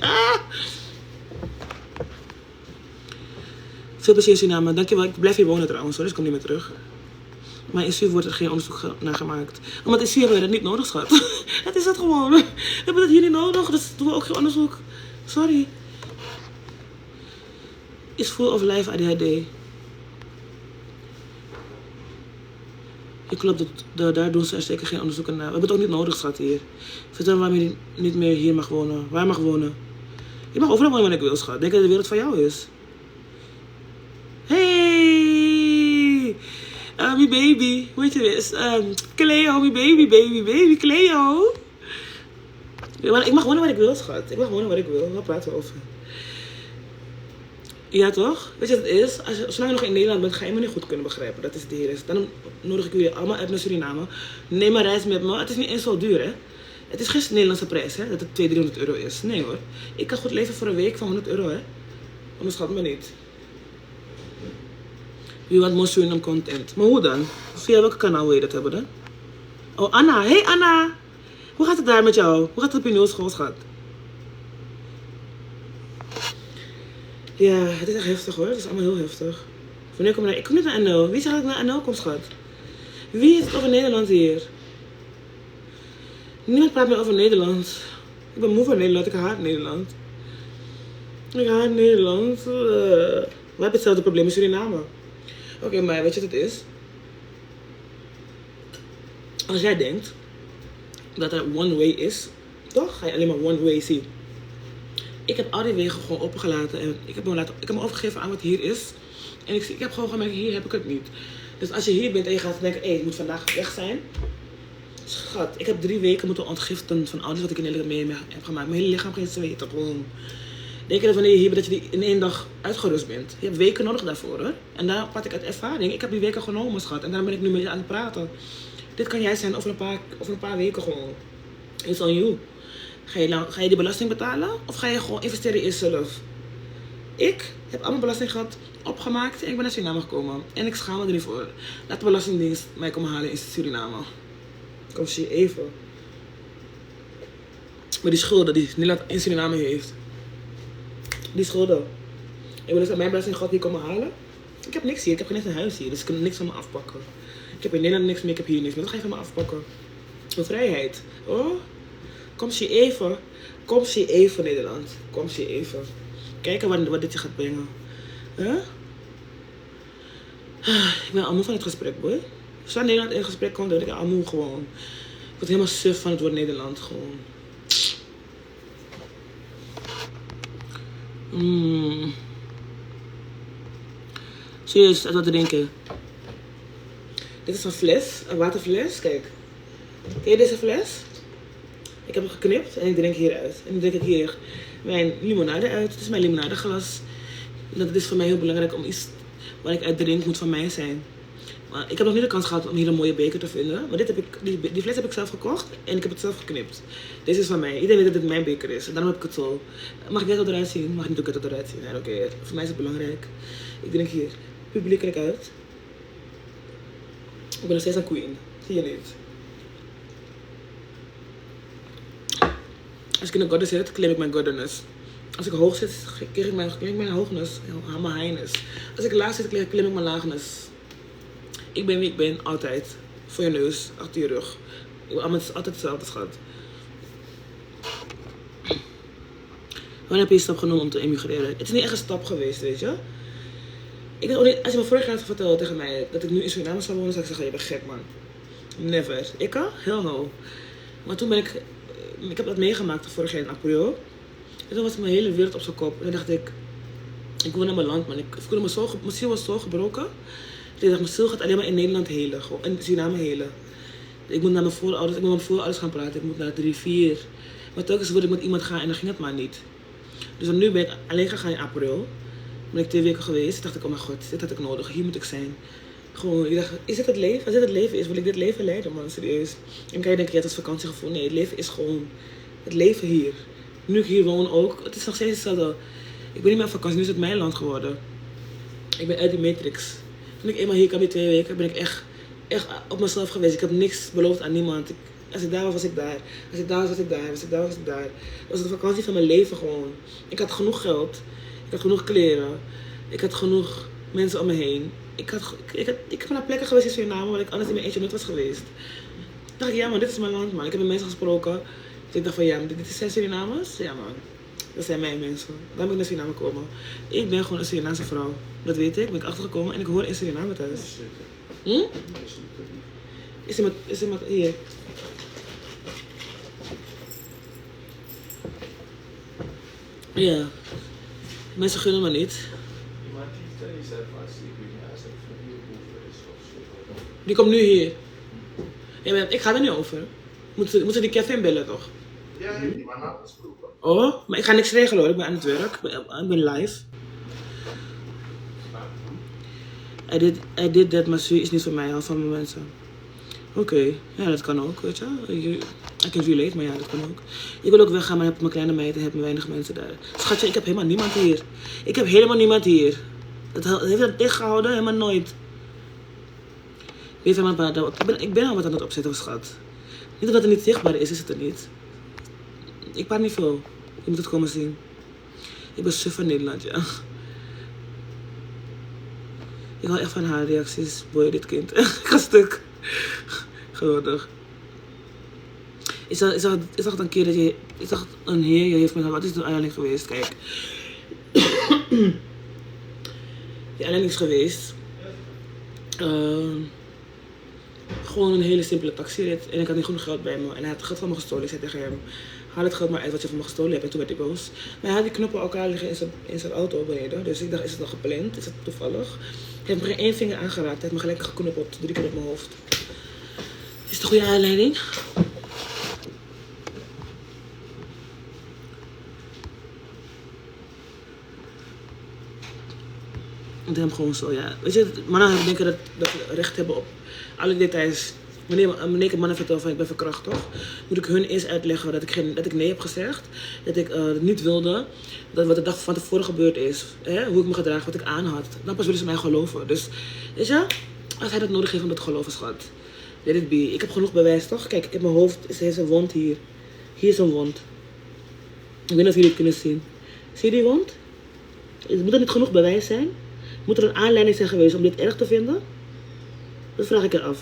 [SPEAKER 1] Veel plezier in Suriname. Dankjewel. Ik blijf hier wonen trouwens, dus ik kom niet meer terug. Maar in SU wordt er geen onderzoek naar gemaakt. Omdat in SU hebben we dat niet nodig, schat. Dat is het gewoon. We hebben dat hier niet nodig, dus doen we ook geen onderzoek. Sorry. Is full of life ADHD? Ik klopt, daar doen ze er zeker geen onderzoeken naar. We hebben het ook niet nodig, schat, hier. Vertel me waarom je niet meer hier mag wonen. Waar je mag wonen? Je mag overal wonen wanneer ik wil, schat. Denk dat de wereld van jou is. Hey! Mijn baby. Hoe heet je eens? Cleo, mijn baby, Cleo. Ik mag wonen waar ik wil, schat. Ik mag wonen waar ik wil. Waar praten we over? Ja, toch? Weet je wat het is? Zolang je nog in Nederland bent, ga je me niet goed kunnen begrijpen. Dat is het hier. Dan nodig ik jullie allemaal uit naar Suriname. Neem een reis met me. Het is niet eens zo duur, hè? Het is geen Nederlandse prijs, hè? Dat het 200-300 euro is. Nee, hoor. Ik kan goed leven voor een week van 100 euro, hè? Onderschat me niet. Je want more Suriname content. Maar hoe dan? Via welke kanaal wil je dat hebben, dan? Oh, Anna. Hey, Anna. Hoe gaat het daar met jou? Hoe gaat het op je nieuwschool, schat? Ja, het is echt heftig, hoor. Het is allemaal heel heftig. Wanneer kom je naar... Ik kom niet naar NL. Wie zegt dat ik naar NL kom, schat? Wie heeft het over Nederland hier? Niemand praat meer over Nederland. Ik ben moe van Nederland. Ik haat Nederland. Ik haat Nederland. We hebben hetzelfde probleem in Suriname. Oké, maar weet je wat het is? Als jij denkt dat er one way is, toch? Ga je alleen maar one way zien. Ik heb al die wegen gewoon opengelaten en ik heb me overgegeven aan wat hier is. En ik heb gewoon gemerkt, hier heb ik het niet. Dus als je hier bent en je gaat denken, hé, het moet vandaag weg zijn. Schat, ik heb 3 weken moeten ontgiften van alles wat ik in Nederland mee heb gemaakt. Mijn hele lichaam ging zweten, boom. Denk je dat wanneer je hier bent, dat je in 1 dag uitgerust bent? Je hebt weken nodig daarvoor, hoor. En daar praat ik uit ervaring. Ik heb die weken genomen, schat. En daarom ben ik nu met je aan het praten. Dit kan jij zijn over een paar weken gewoon. It's on you. Ga je die belasting betalen of ga je gewoon investeren in jezelf? Ik heb allemaal belastinggeld opgemaakt en ik ben naar Suriname gekomen. En ik schaam me er niet voor. Laat de Belastingdienst mij komen halen in Suriname. Kom zie even. Maar die schulden die Nederland in Suriname heeft. Die schulden. Ik wil dus mijn belastinggeld hier komen halen. Ik heb niks hier. Ik heb geen eens een huis hier. Dus ik kan niks van me afpakken. Ik heb in Nederland niks meer. Ik heb hier niks meer. Wat ga je van me afpakken? Mijn vrijheid. Oh. Kom zie even. Kom zie even Nederland. Kom zie even. Kijken wat dit je gaat brengen. Huh? Ik ben al moe van het gesprek, boy. Als je Nederland in gesprek komt, dan ben ik al moe gewoon. Ik word helemaal suf van het woord Nederland gewoon. Serieus, uit wat te drinken. Dit is een fles, een waterfles. Kijk. Ken je deze fles? Ik heb hem geknipt en ik drink hieruit. En dan drink ik hier mijn limonade uit. Het is mijn limonadeglas. Dat is voor mij heel belangrijk om iets waar ik uit drink moet van mij zijn. Maar ik heb nog niet de kans gehad om hier een mooie beker te vinden. Maar die fles heb ik zelf gekocht en ik heb het zelf geknipt. Deze is van mij. Iedereen weet dat dit mijn beker is. En daarom heb ik het zo. Mag ik ghetto eruit zien? Mag ik niet ook ghetto eruit zien? I don't care. Voor mij is het belangrijk. Ik drink hier publiekelijk uit. Ik ben nog steeds een queen. Zie je niet? Als ik in de goddess zit, claim ik mijn goddess. Als ik hoog zit, claim ik mijn hoogness. Mijn highness. Als ik laag zit, claim ik mijn laagness. Ik ben wie ik ben, altijd. Voor je neus, achter je rug. Het is altijd hetzelfde, schat. Wanneer heb je een stap genomen om te emigreren? Het is niet echt een stap geweest, weet je. Ik weet ook niet, als je me vorig jaar had verteld tegen mij dat ik nu in Suriname zou wonen, zou ik zeggen, je bent gek, man. Never. Ik al? Hell no. Maar toen ben ik heb dat meegemaakt vorig jaar in april. En toen was mijn hele wereld op zijn kop. En toen dacht ik wil naar mijn land, man. Ik voelde mijn ziel was zo gebroken. Ik dacht, mijn ziel gaat alleen maar in Nederland helen. Gewoon in Suriname helen. Ik moet naar mijn voorouders gaan praten. Ik moet naar de rivier. Maar telkens wilde ik met iemand gaan en dan ging het maar niet. Dus dan nu ben ik alleen gegaan in april. Ben ik 2 weken geweest. Toen dacht ik, oh mijn god, dit had ik nodig. Hier moet ik zijn. Gewoon, ik dacht, is dit het leven? Als dit het leven is, wil ik dit leven leiden, man. Serieus. En dan kan je denken, ja, het is vakantiegevoel. Nee, het leven is gewoon het leven hier. Nu ik hier woon ook. Het is nog steeds hetzelfde. Ik ben niet meer op vakantie. Nu is het mijn land geworden. Ik ben uit die matrix. Toen ik eenmaal hier kwam, die 2 weken, ben ik echt op mezelf geweest. Ik heb niks beloofd aan niemand. Als ik daar was, was ik daar. Als ik daar was, was ik daar. Als ik daar was, was ik daar. Dat was de vakantie van mijn leven gewoon. Ik had genoeg geld. Ik had genoeg kleren. Ik had genoeg mensen om me heen. Ik heb naar plekken geweest in Suriname waar ik anders in mijn eentje nooit was geweest. Toen dacht ik, ja man, dit is mijn land, man. Ik heb met mensen gesproken. Dus ik dacht van, ja, dit zijn Surinamers? Ja man, dat zijn mijn mensen. Dan moet ik naar Suriname komen. Ik ben gewoon een Surinaamse vrouw. Dat weet ik, ben ik achtergekomen en ik hoor in Suriname thuis. Is iemand hier? Ja. Mensen gunnen me niet. Die komt nu hier. Ja, maar ik ga er niet over. Moeten die Kevin bellen toch?
[SPEAKER 2] Ja, die man had gesproken.
[SPEAKER 1] Oh, maar ik ga niks regelen hoor. Ik ben aan het werk. Ik ben live. I did that, maar is niet voor mij, al van mijn mensen. Oké, ja, dat kan ook, weet je. I can relate, maar ja, dat kan ook. Ik wil ook weggaan, maar ik heb mijn kleine meid en heb weinig mensen daar. Schatje, ik heb helemaal niemand hier. Ik heb helemaal niemand hier. Dat heeft dat dichtgehouden, helemaal nooit. Ik ben al wat aan het opzetten, schat. Niet omdat het niet zichtbaar is het er niet. Ik praat niet veel. Je moet het komen zien. Ik ben suf van Nederland, ja. Ik hou echt van haar reacties. Boy, dit kind. Ik ga stuk. Geweldig. Ik zag een keer dat je... Ik zag een heer, je heeft met haar... Wat is de aanleiding geweest? Kijk. Die aanleiding is geweest... gewoon een hele simpele taxirit. En ik had niet genoeg geld bij me. En hij had het geld van me gestolen. Ik zei tegen hem... Haal het geld maar uit wat je van me gestolen hebt. En toen werd ik boos. Maar hij had die knoppen elkaar liggen in zijn auto beneden. Dus ik dacht, is het nog gepland? Is het toevallig? Ik heb me geen 1 vinger aangeraakt. Hij heeft me gelijk geknuppeld. 3 keer op mijn hoofd. Is het een goede aanleiding? Ik denk hem gewoon zo, ja. Weet je, mannen denken dat we recht hebben op alle details Wanneer ik een mannen vertel van ik ben verkracht, toch? Moet ik hun eerst uitleggen dat ik nee heb gezegd. Dat ik het niet wilde. Dat wat de dag van tevoren gebeurd is. Hè? Hoe ik me gedraag, wat ik aan had. Dan pas willen ze mij geloven. Dus, weet je, als hij dat nodig heeft om dat te geloven, schat. Let it be. Ik heb genoeg bewijs, toch? Kijk, ik heb mijn hoofd, er is een wond hier. Hier is een wond. Ik weet niet of jullie het kunnen zien. Zie je die wond? Moet er niet genoeg bewijs zijn? Moet er een aanleiding zijn geweest om dit erg te vinden? Dat vraag ik eraf.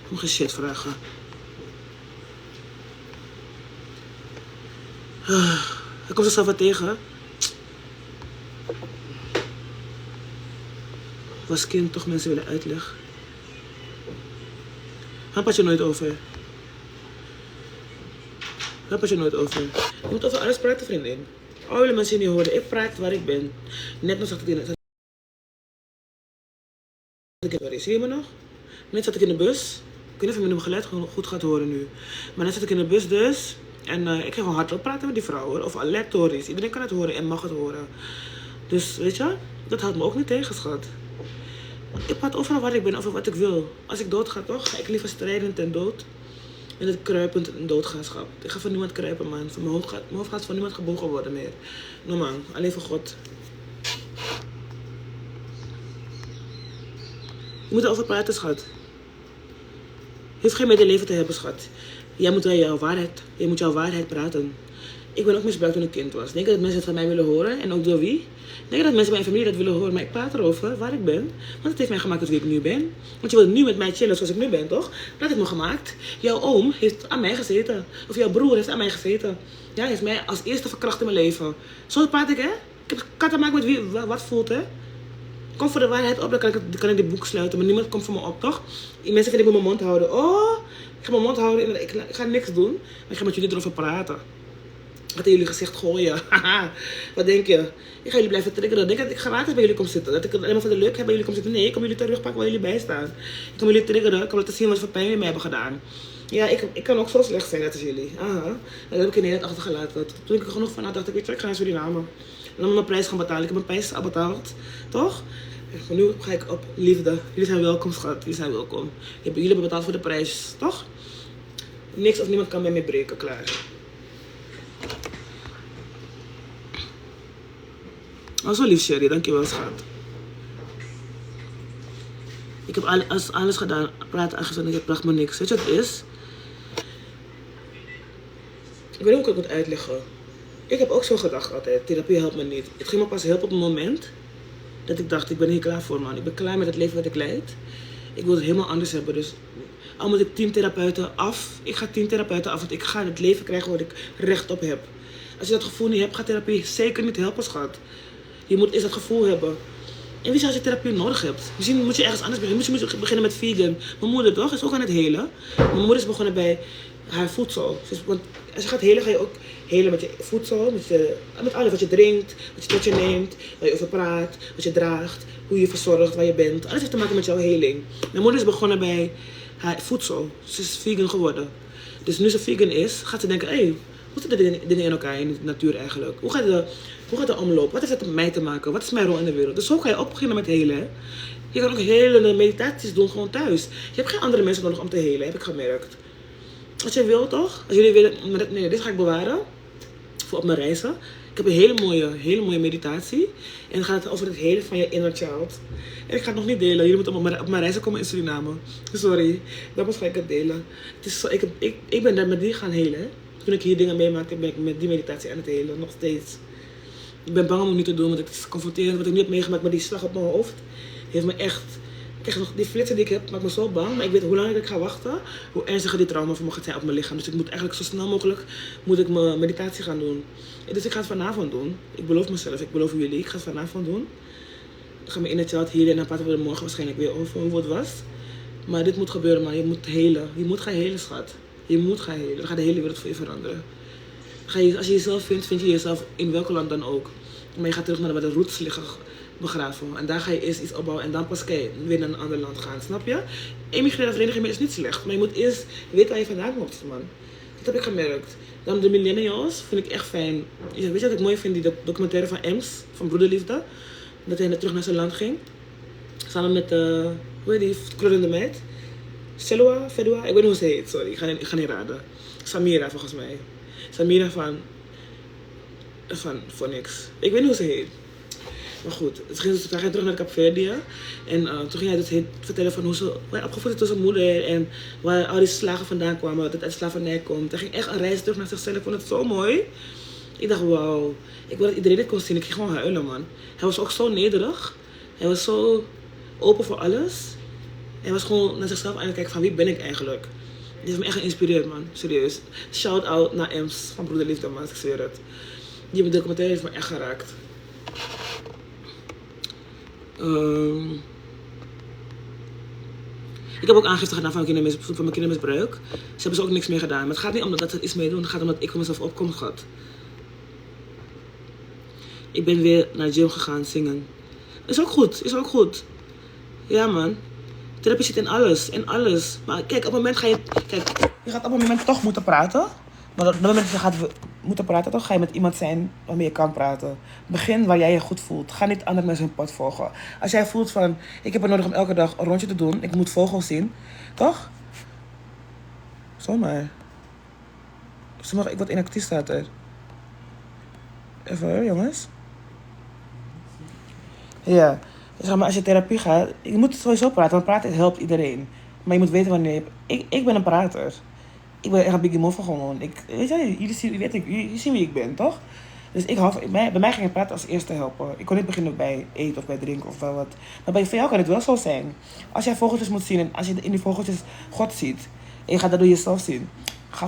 [SPEAKER 1] Ik moet geen shit vragen. Ik kom zichzelf wat tegen. Was kind toch mensen willen uitleg. Waar praat je nooit over? Waar praat je nooit over? Je moet over alles praten, vriendin. Al jullie mensen die niet horen, ik praat waar ik ben. Net nog zat ik in de... Zie je me nog? Net zat ik in de bus. Ik weet niet of je mijn geluid goed gaat horen nu. Maar net zat ik in de bus dus. En ik ging gewoon hardop praten met die vrouw hoor. Of aleatorisch. Iedereen kan het horen en mag het horen. Dus weet je, dat houdt me ook niet tegen, schat. Ik praat overal waar ik ben, over wat ik wil. Als ik dood ga, toch? Ga ik liever strijden ten dood. En het kruipend en doodgaanschap. Ik ga van niemand kruipen, man. Van mijn hoofd gaat van niemand gebogen worden meer. No man, alleen voor God. Je moet erover praten, schat. Je hoeft geen medeleven te hebben, schat. Jij moet wel jouw waarheid. Je moet jouw waarheid praten. Ik ben ook misbruikt toen ik kind was. Denk je dat mensen het van mij willen horen? En ook door wie? Denk je dat mensen bij mijn familie dat willen horen? Maar ik praat erover, waar ik ben. Want het heeft mij gemaakt tot wie ik nu ben. Want je wilt nu met mij chillen zoals ik nu ben, toch? Dat heeft me gemaakt. Jouw oom heeft aan mij gezeten. Of jouw broer heeft aan mij gezeten. Ja, hij heeft mij als eerste verkracht in mijn leven. Zo praat ik, hè? Ik kan te maken met wie wat voelt, hè? Kom voor de waarheid op, dan kan ik dit boek sluiten. Maar niemand komt voor me op, toch? Mensen vinden ik moet mijn mond houden. Oh, ik ga mijn mond houden en ik ga niks doen. Maar ik ga met jullie erover praten. Wat in jullie gezicht gooien. Wat denk je? Ik ga jullie blijven triggeren. Denk dat ik gratis bij jullie kom zitten. Dat ik alleen maar voor de leuk heb bij jullie kom zitten. Nee, ik kom jullie terugpakken waar jullie bij staan. Ik kom jullie triggeren. Ik kom laten zien wat voor pijn jullie mij hebben gedaan. Ja, ik kan ook zo slecht zijn, net als jullie. Aha. Dat heb ik in Nederland achtergelaten. Toen ik er genoeg van had, dacht ik, weet je, ik ga naar Suriname. En dan mijn prijs gaan betalen. Ik heb mijn prijs al betaald. Toch? En nu ga ik op liefde. Jullie zijn welkom, schat. Jullie zijn welkom. Jullie hebben betaald voor de prijs. Toch? Niks of niemand kan bij mij breken. Klaar. Oh, zo lief, Sherry. Dankjewel, schat. Ik heb alles gedaan. Praten aangezien ik bracht me niks. Weet je wat het is? Ik weet niet hoe ik het moet uitleggen. Ik heb ook zo gedacht altijd. Therapie helpt me niet. Het ging me pas helpen op het moment dat ik dacht, ik ben hier klaar voor, man. Ik ben klaar met het leven wat ik leid. Ik wil het helemaal anders hebben. Dus al moet ik 10 therapeuten af. Ik ga 10 therapeuten af, want ik ga het leven krijgen waar ik recht op heb. Als je dat gevoel niet hebt, gaat therapie zeker niet helpen, schat. Je moet eerst dat gevoel hebben. En wie zou als je therapie nodig hebt? Misschien moet je ergens anders beginnen. Misschien moet je beginnen met vegan. Mijn moeder toch, is ook aan het helen. Mijn moeder is begonnen bij haar voedsel. Want als je gaat helen, ga je ook helen met je voedsel. Met alles wat je drinkt, wat je neemt, waar je over praat, wat je draagt, hoe je verzorgt, waar je bent. Alles heeft te maken met jouw heling. Mijn moeder is begonnen bij haar voedsel. Ze is vegan geworden. Dus nu ze vegan is, gaat ze denken, hé, hoe zitten de dingen in elkaar in de natuur eigenlijk? Hoe gaat de omloop? Wat heeft het met mij te maken? Wat is mijn rol in de wereld? Dus zo ga je op beginnen met helen. Hè? Je kan ook hele meditaties doen gewoon thuis. Je hebt geen andere mensen nodig om te helen, heb ik gemerkt. Als je wil toch? Als jullie willen, nee, dit ga ik bewaren. Voor op mijn reizen. Ik heb een hele mooie meditatie. En dan gaat het over het helen van je inner child. En ik ga het nog niet delen. Jullie moeten op mijn reizen komen in Suriname. Sorry, dat ga ik het delen. Het is zo, ik ben daar met die gaan helen. Hè? Toen ik hier dingen meemaakte, ben ik met die meditatie aan het helen. Nog steeds. Ik ben bang om het niet te doen, want het is confronterend. Wat ik nu heb meegemaakt met die slag op mijn hoofd, heeft me echt nog, die flitsen die ik heb, maakt me zo bang. Maar ik weet hoe lang ik ga wachten, hoe ernstiger die trauma voor me gaat zijn op mijn lichaam. Dus ik moet eigenlijk zo snel mogelijk mijn meditatie gaan doen. Dus ik ga het vanavond doen. Ik beloof mezelf, ik beloof jullie. Ik ga het vanavond doen. Ik ga mijn inner child hier en dan praten we er morgen waarschijnlijk weer over hoe het was. Maar dit moet gebeuren, man. Je moet helen. Je moet gaan helen, schat. Je moet gaan helen. Dan gaat de hele wereld voor je veranderen. Als je jezelf vindt, vind je jezelf in welk land dan ook. Maar je gaat terug naar waar de roots liggen begraven. En daar ga je eerst iets opbouwen en dan pas kan je weer naar een ander land gaan. Snap je? Emigreren vereniging is niet slecht. Maar je moet eerst weten waar je vandaan komt, man. Dat heb ik gemerkt. Dan de millennials vind ik echt fijn. Weet je wat ik mooi vind? Die documentaire van Ems, van Broederliefde. Dat hij terug naar zijn land ging. Samen met Hoe heet die kleurende meid? Selwa, Fedwa? Ik weet niet hoe ze heet, sorry. Ik ga niet raden. Samira, volgens mij. Samira van niks. Ik weet niet hoe ze heet. Maar goed, ze ging terug naar Kaapverdië. En toen ging hij dus vertellen van hoe ze opgevoed is door zijn moeder. En waar al die slagen vandaan kwamen, dat het uit slavernij komt. Hij ging echt een reis terug naar zichzelf. Ik vond het zo mooi. Ik dacht, wauw. Ik wil dat iedereen dit kon zien. Ik ging gewoon huilen, man. Hij was ook zo nederig. Hij was zo open voor alles. Hij was gewoon naar zichzelf aan het kijken van wie ben ik eigenlijk. Die heeft me echt geïnspireerd, man. Serieus. Shout out naar Ems van Broederliefde, man. Ik zweer het. Die documentaire heeft me echt geraakt. Ik heb ook aangifte gedaan van mijn kindermisbruik. Ze hebben ze ook niks meer gedaan. Maar het gaat niet om dat ze iets mee doen. Het gaat om dat ik voor mezelf opkom gehad. Ik ben weer naar de gym gegaan zingen. Is ook goed. Ja, man. Therapie zit in alles. Maar kijk, op het moment je gaat op een moment toch moeten praten. Maar op het moment dat je gaat moeten praten, toch ga je met iemand zijn waarmee je kan praten. Begin waar jij je goed voelt. Ga niet andere mensen hun pad volgen. Als jij voelt van, ik heb het nodig om elke dag een rondje te doen. Ik moet vogels zien. Toch? Zomaar. Ik word inactief staat er. Even hoor, jongens. Ja. Zeg maar, als je therapie gaat, je moet sowieso praten, want praten helpt iedereen. Maar je moet weten wanneer ik ben een prater. Ik ben echt een biggie moffer gewoon. Jullie zien wie ik ben, toch? Dus bij mij ging het praten als eerste helpen. Ik kon niet beginnen bij eten of bij drinken of wel wat. Maar voor jou kan het wel zo zijn. Als jij vogeltjes moet zien en als je in die vogeltjes God ziet. En je gaat dat door jezelf zien. Ga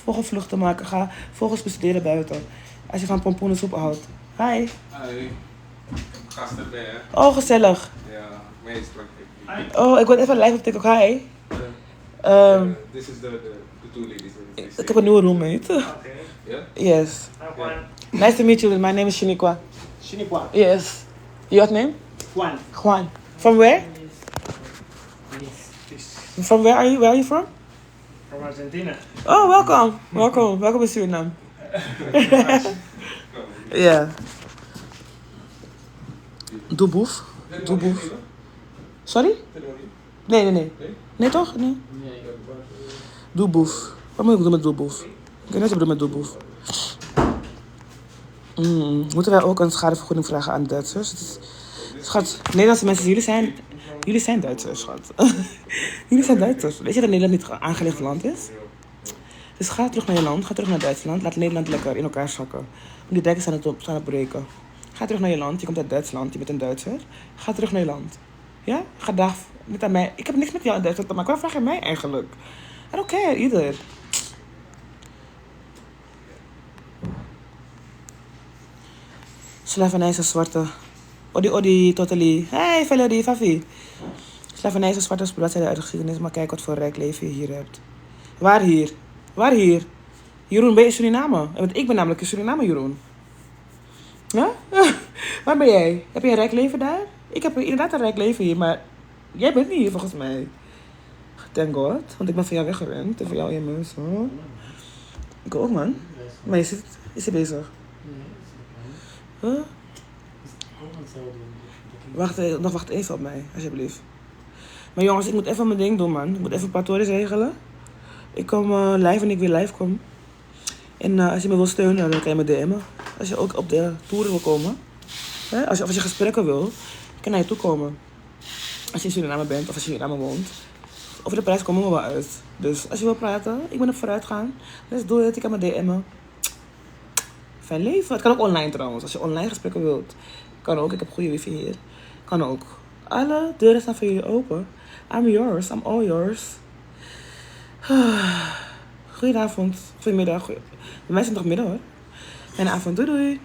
[SPEAKER 1] vogelvluchten maken. Ga vogels bestuderen buiten. Als je van pompoenensoep houdt. Hi.
[SPEAKER 3] Hi. Gast erbij, hè?
[SPEAKER 1] Oh, gezellig.
[SPEAKER 3] Ja, meestal.
[SPEAKER 1] Oh, ik word even live op TikTok. Hi.
[SPEAKER 3] This is the two ladies.
[SPEAKER 1] Ik heb een nieuwe roommate.
[SPEAKER 3] Yeah?
[SPEAKER 1] Yes.
[SPEAKER 3] Yeah.
[SPEAKER 1] Nice to meet you. My name is Shiniqua.
[SPEAKER 4] Shiniqua.
[SPEAKER 1] Yes. Your name?
[SPEAKER 4] Juan.
[SPEAKER 1] Juan. From where?
[SPEAKER 4] Yes, this.
[SPEAKER 1] From where are you? Where are you from?
[SPEAKER 4] From Argentina.
[SPEAKER 1] Oh, welcome. Welcome in Suriname. Yeah. Doeboef. Sorry? Nee. Nee toch? Nee. Doeboef. Wat moet ik doen met doeboef? Ik weet niet wat ik bedoel met doeboef. Moeten wij ook een schadevergoeding vragen aan Duitsers? Schat, Nederlandse mensen, jullie zijn Duitsers, schat. Jullie zijn Duitsers. Weet je dat Nederland niet een aangelegd land is? Dus ga terug naar je land, ga terug naar Duitsland. Laat Nederland lekker in elkaar zakken. Die dijken staan aan het breken. Ga terug naar je land, je komt uit Duitsland, je bent een Duitser. Ga terug naar je land. Ja? Ga dag niet aan mij. Ik heb niks met jou in Duitsland te maken. Waarom vraag je mij eigenlijk? I don't care either. Slavernij is een zwarte. Odi, totally. Hey, Valerie, Fafi. Slavernij is een zwarte bladzijde uit de geschiedenis, maar kijk wat voor rijk leven je hier hebt. Waar hier? Jeroen, ben je in Suriname? Want ik ben namelijk in Suriname, Jeroen. Ja? Waar ben jij? Heb je een rijk leven daar? Ik heb inderdaad een rijk leven hier, maar jij bent niet hier volgens mij. Thank God, want ik ben van jou weggewend. En van jou immers. Huh? Ik ook, man. Maar is hij bezig? Huh? Wacht even op mij, alsjeblieft. Maar jongens, ik moet even mijn ding doen, man. Ik moet even een paar tories regelen. Ik kom live en ik weer live kom. En als je me wil steunen, dan kan je me DM'en. Als je ook op de toeren wil komen. Hè? Als je gesprekken wil, kan je naar je toe komen. Als je in Suriname bent of als je in Suriname woont. Over de prijs komen we wel uit. Dus als je wil praten, ik ben op vooruitgaan. Let's do it, ik kan me DM'en. Fijn leven. Het kan ook online trouwens. Als je online gesprekken wilt. Kan ook, ik heb goede wifi hier. Kan ook. Alle deuren staan voor jullie open. I'm yours, I'm all yours. Goedenavond. Goedemiddag. Bij mij is het nog middag hoor. Fijne avond. Doei doei.